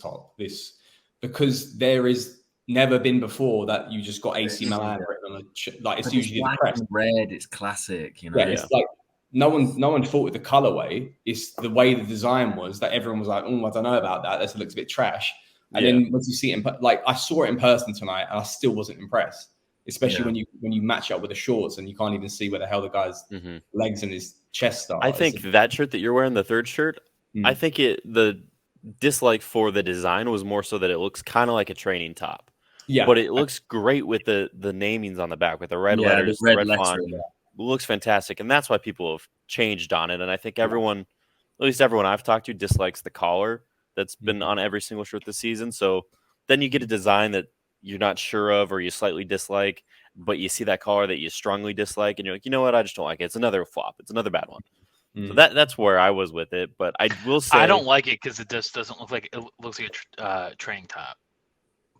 because there is never been before that you just got AC Milan written on it's usually black the crest. and red. It's classic, Yeah, it's like no one thought with the colorway. It's the way the design was that everyone was like, "Oh, I don't know about that. That looks a bit trash." And then once you see it, I saw it in person tonight, and I still wasn't impressed. Especially when you match up with the shorts, and you can't even see where the hell the guy's legs and his chest are. I think that shirt that you're wearing, the third shirt, I think the dislike for the design was more so that it looks kind of like a training top. Yeah, but it looks great with the namings on the back with the red letters, the red font. It looks fantastic, and that's why people have changed on it. And I think everyone, at least everyone I've talked to, dislikes the collar that's been on every single shirt this season. So then you get a design that you're not sure of or you slightly dislike, but you see that collar that you strongly dislike, and you're like, you know what, I just don't like it. It's another flop. It's another bad one. So that's where I was with it. But I will say I don't like it because it just doesn't look like it looks like a training top.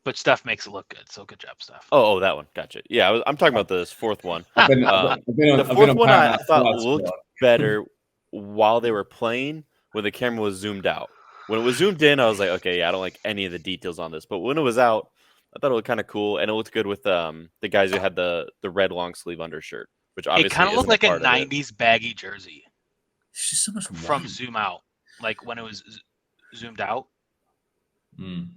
But Steph makes it look good, so good job, Steph. Oh, that one, gotcha. Yeah, I'm talking about this fourth one. The fourth one I thought looked better while they were playing when the camera was zoomed out. When it was zoomed in, I was like, okay, yeah, I don't like any of the details on this. But when it was out, I thought it looked kind of cool, and it looked good with the guys who had the red long sleeve undershirt, which obviously It kind of isn't looked like a part of it. 90s baggy jersey It's just so much from white. zoom out, like when it was zoomed out. Mm.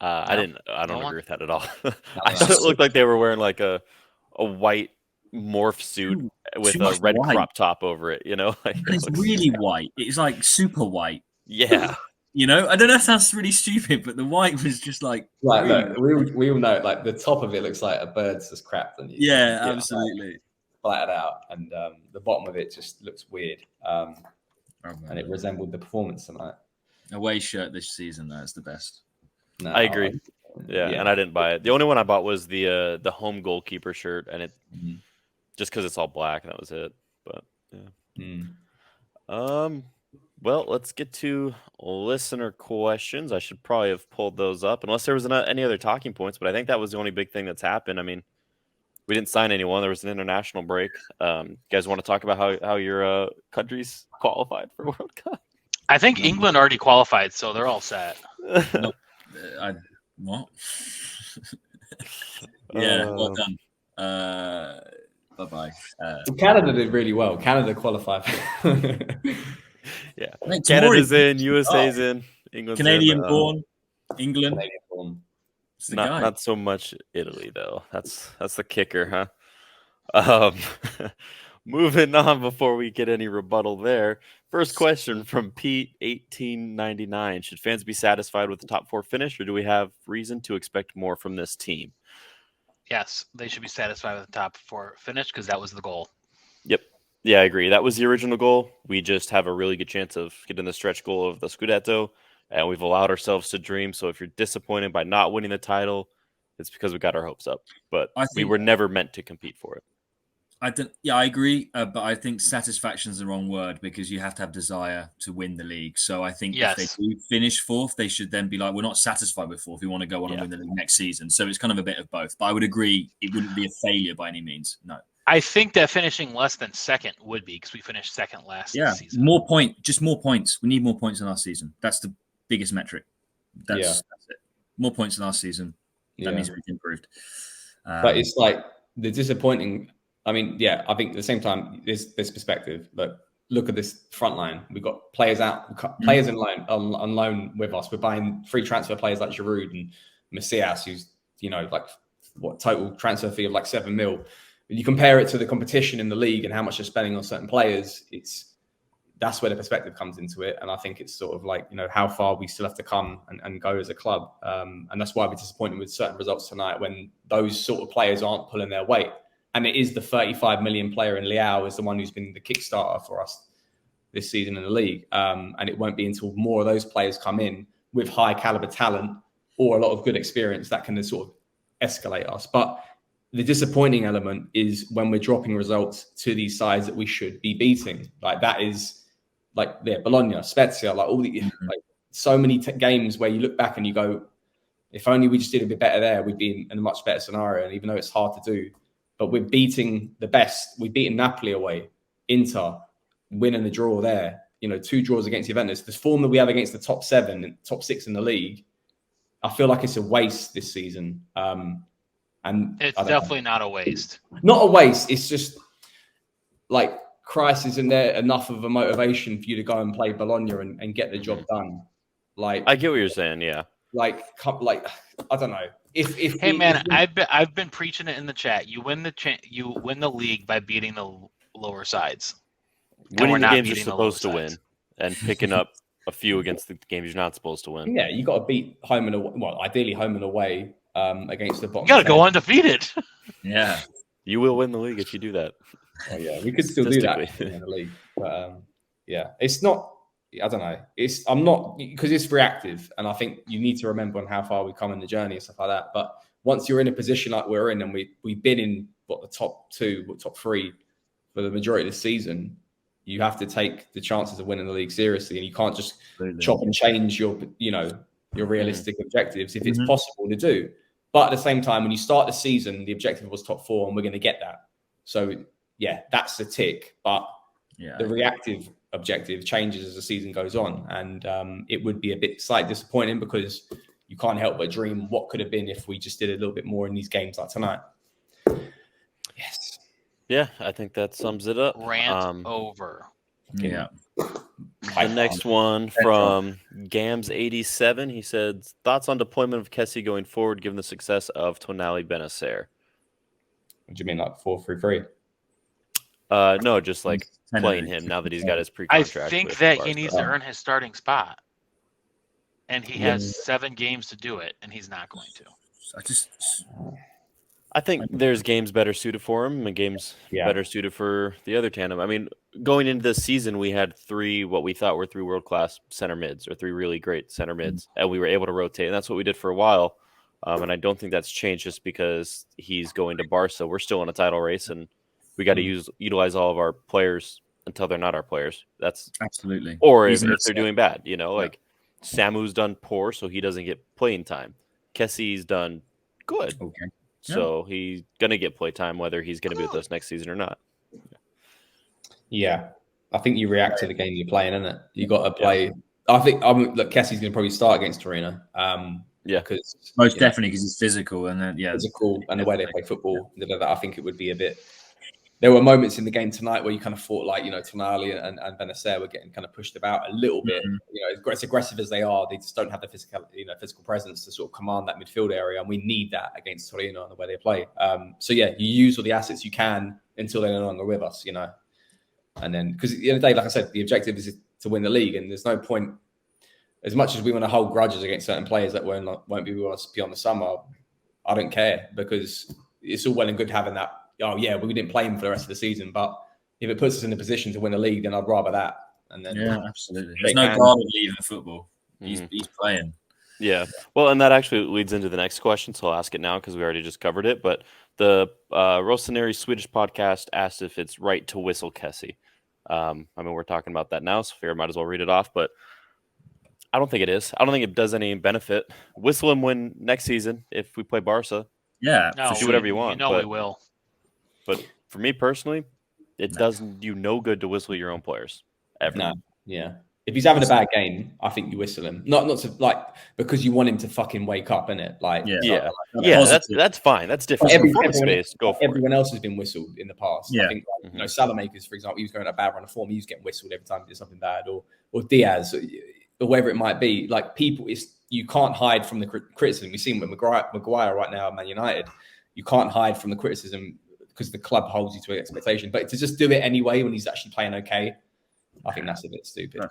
I don't No one? agree with that at all. I that's thought it just- looked like they were wearing like a white morph suit with too a much red white. crop top over it. You know, like, it It's looks- really white. It's like super white. yeah. You know, I don't know if that sounds really stupid, but the white was just like Like, really look, we all know, like the top of it looks like a bird's just crapped on you. yeah, Like, absolutely. flattened out, and the bottom of it just looks weird. Oh, And it resembled the performance tonight. away shirt this season, though, is the best. No, I agree. Yeah, and I didn't buy it. The only one I bought was the home goalkeeper shirt, and it Mhm. just because it's all black, and that was it. But Mm. well, let's get to listener questions. I should probably have pulled those up, unless there was any other talking points. But I think that was the only big thing that's happened. I mean, we didn't sign anyone. There was an international break. You guys want to talk about how your country's qualified for World Cup? I think England already qualified, so they're all set. What? Yeah, well Uh, done. Bye bye. Canada did really well. Canada qualified. Canada's in, USA's in, England's Canadian in. born, England. Canadian form. It's the guy. Not so much Italy though. That's the kicker, huh? Moving on before we get any rebuttal there. First question from Pete 1899. Should fans be satisfied with the top 4 finish, or do we have reason to expect more from this team? Yes, they should be satisfied with the top 4 finish because that was the goal. Yep. Yeah, I agree. That was the original goal. We just have a really good chance of getting the stretch goal of the Scudetto, and we've allowed ourselves to dream. So if you're disappointed by not winning the title, it's because we got our hopes up. But we were never meant to compete for it. I agree, but I think satisfaction is the wrong word because you have to have desire to win the league. So I think if they do finish 4th, they should then be like, we're not satisfied with 4th. We want to go on and win the league next season. So it's kind of a bit of both. But I would agree, it wouldn't be a failure by any means. No. I think that finishing less than 2nd would be because we finished 2nd last season. More points. We need more points in our season. That's the biggest metric. That's it. More points in our season. That means we've improved. But it's like the disappointing. I mean, I think at the same time, there's this perspective. But look at this front line. We've got players players in loan on loan with us. We're buying free transfer players like Giroud and Macias, who's like what total transfer fee of like 7 mil. When you compare it to the competition in the league and how much they're spending on certain players, that's where the perspective comes into it. And I think it's sort of like, how far we still have to come and go as a club. And that's why we're disappointed with certain results tonight when those sort of players aren't pulling their weight. And it is the 35 million player in Leao is the one who's been the kickstarter for us this season in the league. And it won't be until more of those players come in with high caliber talent or a lot of good experience that can sort of escalate us. But the disappointing element is when we're dropping results to these sides that we should be beating. Like that is like Bologna, Spezia, like all the like so many games where you look back and you go, if only we just did a bit better there, we'd be in a much better scenario. And even though it's hard to do, but we're beating the best. We've beaten Napoli away, Inter, winning the draw there. 2 draws against Juventus. The form that we have against the top 7 and top 6 in the league, I feel like it's a waste this season. And it's definitely not a waste. Not a waste. It's just like Christ, isn't there enough of a motivation for you to go and play Bologna and get the job done? Like I get what you're saying. Yeah. Like I don't know. I've been preaching it in the chat. You win the league by beating the lower sides. Winning the games you're supposed to win, and picking up a few against the games you're not supposed to win. Yeah, you got to beat home and away. Well, ideally home and away against the bottom. You got to go undefeated. Yeah, you will win the league if you do that. Oh, yeah, we could still do that in the league, but it's not. I don't know. I'm not because it's reactive, and I think you need to remember on how far we come in the journey and stuff like that. But once you're in a position like we're in, and we've been in the top 2, top 3 for the majority of the season, you have to take the chances of winning the league seriously, and you can't just chop and change your realistic objectives if it's possible to do. But at the same time, when you start the season, the objective was top 4, and we're going to get that. So that's the tick. But the reactive objective changes as the season goes on, and it would be a bit slightly disappointing because you can't help but dream what could have been if we just did a little bit more in these games like tonight. Yes. Yeah, I think that sums it up. Rant over. Yeah. The next one from Gams87. He said, thoughts on deployment of Kessie going forward, given the success of Tonali Benacer. What do you mean, like 4-3-3? No, just like playing him now that he's got his I pre-contract. think with that he Barca. needs to earn his starting spot. And he has 7 games to do it, and he's not going to. I think there's games better suited for him and games better suited for the other tandem. I mean, going into this season, we had 3 what we thought were 3 world-class center mids or 3 really great center mids, and we were able to rotate. And that's what we did for a while. And I don't think that's changed just because he's going to Barca. We're still in a title race, and we got to utilize all of our players until they're not our players. That's absolutely. Or if they're doing bad, you know, like Samu's done poor, so he doesn't get playing time. Kessie's done good. Okay. So he's going to get play time, whether he's going to be with us next season or not. Yeah. I think you react to the game you're playing, isn't it? You got to play. I think, look, Kessie's going to probably start against Torino. Because most definitely because he's physical and then physical and the way they play football. I think it would be a bit. There were moments in the game tonight where you kind of thought like, you know, Tonali and Benacer were getting kind of pushed about a little bit. You know, as aggressive as they are, they just don't have the physical presence to sort of command that midfield area, and we need that against Torino and the way they play. So yeah, you use all the assets you can until they're no longer with us, you know. And then because at the end of the day, like I said, the objective is to win the league, and there's no point. As much as we want to hold grudges against certain players that won't be with us beyond the summer, I don't care, because it's all well and good having that. Oh yeah, we didn't play him for the rest of the season, but if it puts us in a position to win the league, then I'd rather that. And then absolutely. There's no guard leaving football. He's playing. Yeah. Well, and that actually leads into the next question, so I'll ask it now because we already just covered it. But the Rossoneri Swedish podcast asked if it's right to whistle Kessie. I mean, we're talking about that now, so I figure I might as well read it off. But I don't think it is. I don't think it does any benefit. Whistle him when next season if we play Barca. Yeah. Do whatever you want. We will. But for me personally, it does you no good to whistle your own players ever. No, yeah. If he's having a bad game, I think you whistle him. Not to like because you want him to fucking wake up, innit? Like that's fine. That's different. Everyone else has been whistled in the past. Yeah. I think you know, Salamakers, for example, he was going a bad run of form. He was getting whistled every time he did something bad, or Diaz, or whatever it might be. Like people, you can't hide from the criticism. We've seen with Maguire right now at Man United. You can't hide from the criticism because the club holds you to an expectation. But to just do it anyway when he's actually playing okay, I think that's a bit stupid.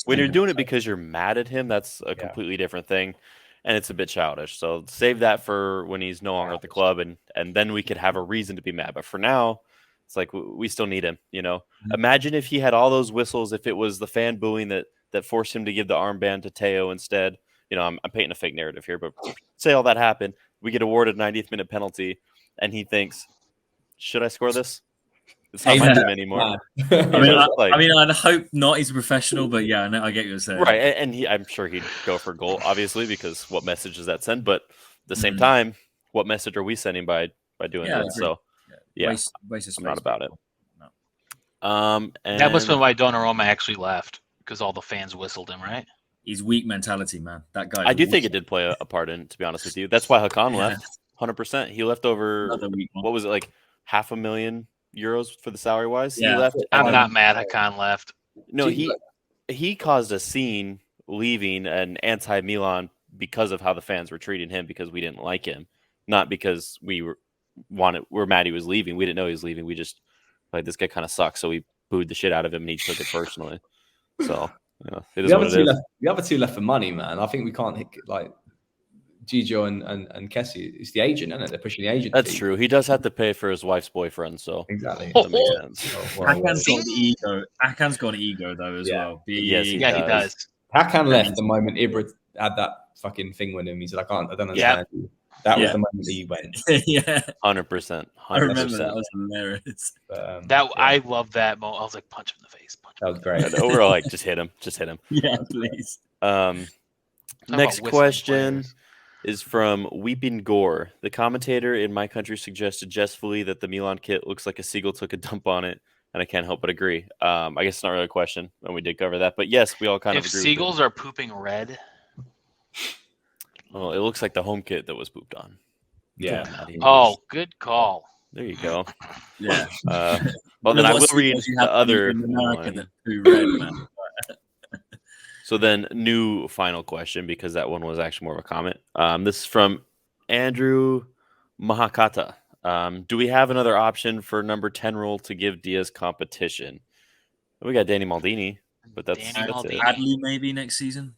When you're doing it because you're mad at him, that's a completely different thing, and it's a bit childish. So save that for when he's no longer at the club, and then we could have a reason to be mad. But for now, it's like we still need him. You know, imagine if he had all those whistles. If it was the fan booing that forced him to give the armband to Teo instead. You know, I'm painting a fake narrative here, but say all that happened, we get awarded 90th minute penalty, and he thinks, should I score this? It's not my team anymore. I mean, I'd hope not. He's a professional, but yeah, I get what you're saying. Right, and I'm sure he'd go for a goal, obviously, because what message does that send? But at the same time, what message are we sending by doing that? So, waste of space. I'm not about it. No. And That must have been why Donnarumma actually left, because all the fans whistled him, right? He's weak mentality, man. That guy. I do think it did play a part in it, to be honest with you. That's why Hakan left. 100%. He left over. What was it, like €500,000 for the salary wise? Yeah. He left. I'm not mad Hakan left. No, he caused a scene leaving an anti-Milan because of how the fans were treating him, because we didn't like him, not because we're mad he was leaving. We didn't know he was leaving. We just like, this guy kind of sucks, so we booed the shit out of him, and he took it personally. So it is what it is. The other two left for money, man. I think we can't hit like Gigio and Kessie. It's the agent, isn't it? They're pushing the agent. That's true. He does have to pay for his wife's boyfriend, so exactly that makes sense. Hakan's got the ego. Hakan's got an ego though as well. Yes, he does. Hakan left the moment Ibra had that fucking thing with him. He said, I don't understand you. That was the moment that he went. 100%. I remember that was hilarious. I love that moment. I was like, punch him in the face. That was great. Overall, like, just hit him. Yeah, please. Next question is from Weeping Gore. The commentator in my country suggested jestfully that the Milan kit looks like a seagull took a dump on it, and I can't help but agree. I guess it's not really a question, and we did cover that. But yes, we all kind of agree. If seagulls are pooping red, Oh, it looks like the home kit that was pooped on. Yeah. Maddie. Oh, good call. There you go. Yeah. Well, then I will What read sequels you the have other in America one. that poo red, man. So then, new final question, because that one was actually more of a comment. This is from Andrew Mahakata. Do we have another option for number 10 role to give Diaz competition? We got Danny Maldini, but that's Danny it. Maldini. Adley maybe next season,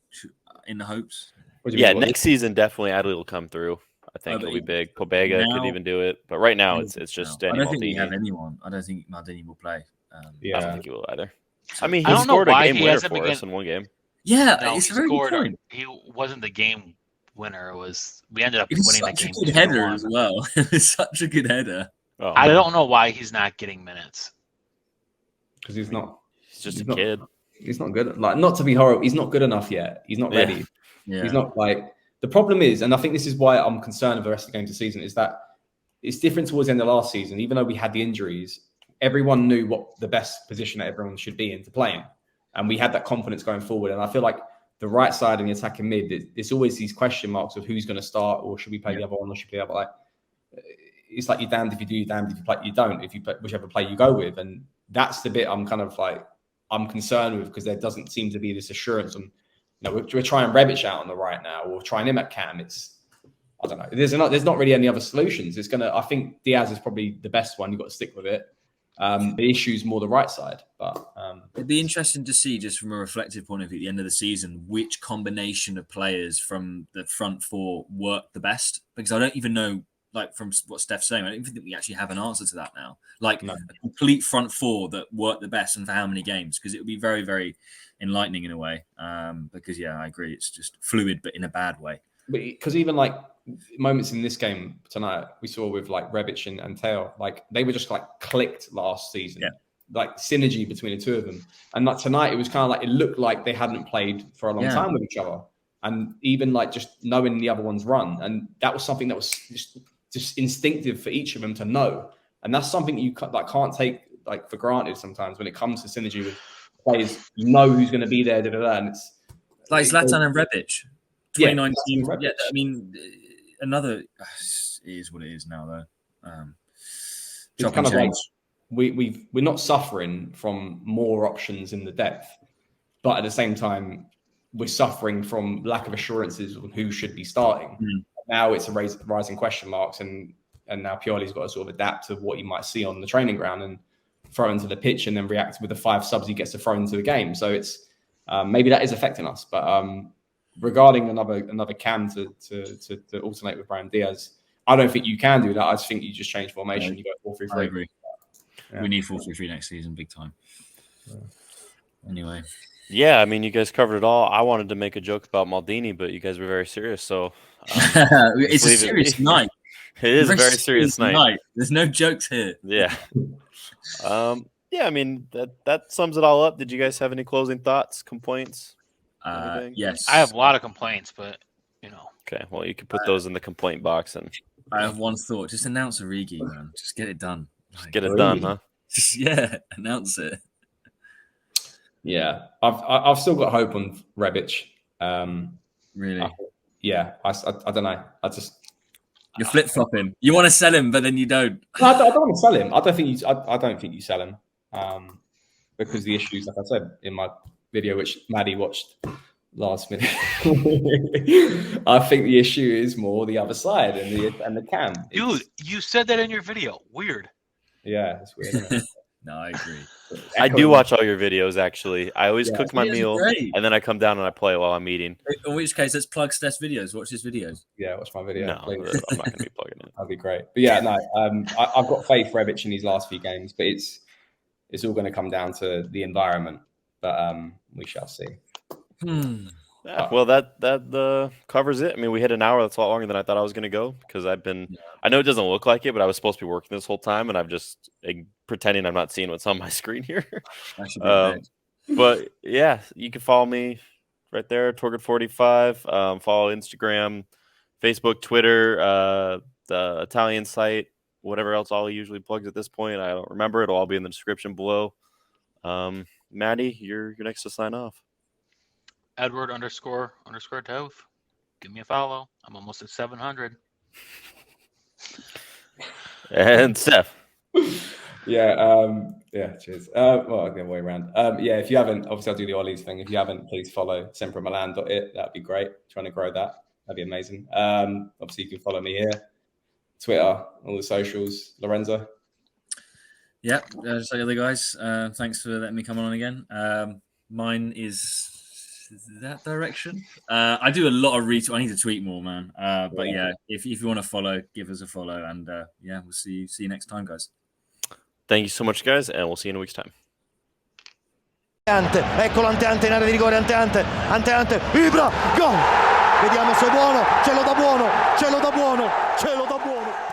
in the hopes. What do you Yeah, mean, what next season definitely Adley will come through. I think but it'll be big. Pobega could now- even do it, but right now it's just I Danny don't think we Maldini. have anyone. I don't think Maldini will play. I Yeah. don't think he will either. So- I mean, I he don't know scored a why game he winner hasn't for been us in one game. yeah, No, it's he a very scored. good point. He wasn't the game winner. It was we ended up It was winning the such a game. good header 2-1. as well. It was such a good header. Oh, I don't know why he's not getting minutes. Because he's not. he's just he's a not- kid. He's not good. Like, not to be horrible. He's not good enough yet. He's not Yeah. ready. Yeah. He's not like the problem is, and I think this is why I'm concerned of the rest of the game to season, is that it's different towards the end of last season. Even though we had the injuries, everyone knew what the best position that everyone should be in to play in, and we had that confidence going forward. And I feel like the right side and the attacking mid, it's always these question marks of who's going to start, or should we play the other one, or should we play the other. Like, it's like you're damned if you do, you're damned if you play, you don't. If you play, whichever play you go with, and that's the bit I'm kind of like I'm concerned with, because there doesn't seem to be this assurance on. We're trying Rebic out on the right now, or trying him at Cam. I don't know. There's not really any other solutions. I think Diaz is probably the best one. You've got to stick with it. The issue's more the right side, but It'd be interesting to see, just from a reflective point of view, at the end of the season, which combination of players from the front four work the best. Because I don't even know, like from what Steph's saying, I don't even think we actually have an answer to that now. Like No. a complete front four that work the best and for how many games? Because it would be very, very enlightening in a way. Because yeah, I agree, it's just fluid, but in a bad way. because even like moments in this game tonight, we saw with like Rebic and Teo, like they were just like clicked last season. Yeah. Like synergy between the two of them. And like tonight, it was kind of like it looked like they hadn't played for a long Yeah. time with each other. And even like just knowing the other one's run. And that was something that was just instinctive for each of them to know. And that's something you can't take like for granted sometimes when it comes to synergy with players. You know who's going to be there, and it's Like Zlatan and Rebic. Yeah, 2019. Rebic. Yeah, I mean, another it is what it is now, though. it's Chop kind and of like change. we're not suffering from more options in the depth, but at the same time, we're suffering from lack of assurances on who should be starting. Now it's a rising question marks, and now Pioli's got to sort of adapt to what he might see on the training ground and throw into the pitch, and then react with the 5 subs he gets to throw into the game. So it's maybe that is affecting us. But regarding another Cam to alternate with Brahim Diaz, I don't think you can do that. I just think you just change formation. You go 4-3-3. I agree. Yeah. We need 4-3-3 next season, big time. Anyway, Yeah, I mean, you guys covered it all. I wanted to make a joke about Maldini, but you guys were very serious. So it's a leave it serious be. night. it is a very serious night. There's no jokes here. Yeah. Yeah, I mean, that sums it all up. Did you guys have any closing thoughts, complaints? Anything? Yes, I have a lot of complaints, but you know, Okay, well, you can put those in the complaint box and I have one thought. Just announce Origi, man. Just get it done. Like, get it done, huh? just, yeah, announce it. Yeah, I've still got hope on Rebic. Really, Yeah, I don't know. you're flip flopping. You want to sell him, but then you don't. No, I don't want to sell him. I don't think you sell him because the issues, like I said in my video, which Maddie watched last minute. I think the issue is more the other side and the Cam. dude, you said that in your video. Weird. Yeah, it's weird. Isn't it? No, I agree. I do watch all your videos, actually. I always Yeah. cook my Videos are meal, great. and then I come down and I play while I'm eating. In which case, let's plug Steph's videos. Watch his videos. Yeah, watch my video. No, please. I'm not going to be plugging in. That'd be great. But yeah, no, I've got faith Rebic in these last few games, but it's all going to come down to the environment. But we shall see. Yeah, well, that covers it. I mean, we hit an hour. That's a lot longer than I thought I was going to go because I've been. I know it doesn't look like it, but I was supposed to be working this whole time, and I'm just pretending I'm not seeing what's on my screen here. That should be great. But yeah, you can follow me right there, Torgid45. Follow Instagram, Facebook, Twitter, the Italian site, whatever else all he usually plugs at this point. I don't remember. It'll all be in the description below. Maddie, you're next to sign off. Edward __Tove. give me a follow. I'm almost at 700. And Steph. Yeah, cheers. Well, the other way around. Yeah, if you haven't, obviously I'll do the Ollie's thing. If you haven't, please follow sempramilan.it. That'd be great. Trying to grow that. That'd be amazing. Obviously you can follow me here, Twitter, all the socials. Lorenzo. Yeah, just like the other guys. Thanks for letting me come on again. Mine is that direction. I do a lot of retweet. I need to tweet more, man. But yeah, if you want to follow, give us a follow, and yeah, we'll see you next time, guys. Thank you so much, guys, and we'll see you in a week's time. Eccolo Ante in area di rigore, Ante, Ibra, gol! Vediamo se è buono, ce lo dà buono, ce lo dà buono, ce lo dà buono.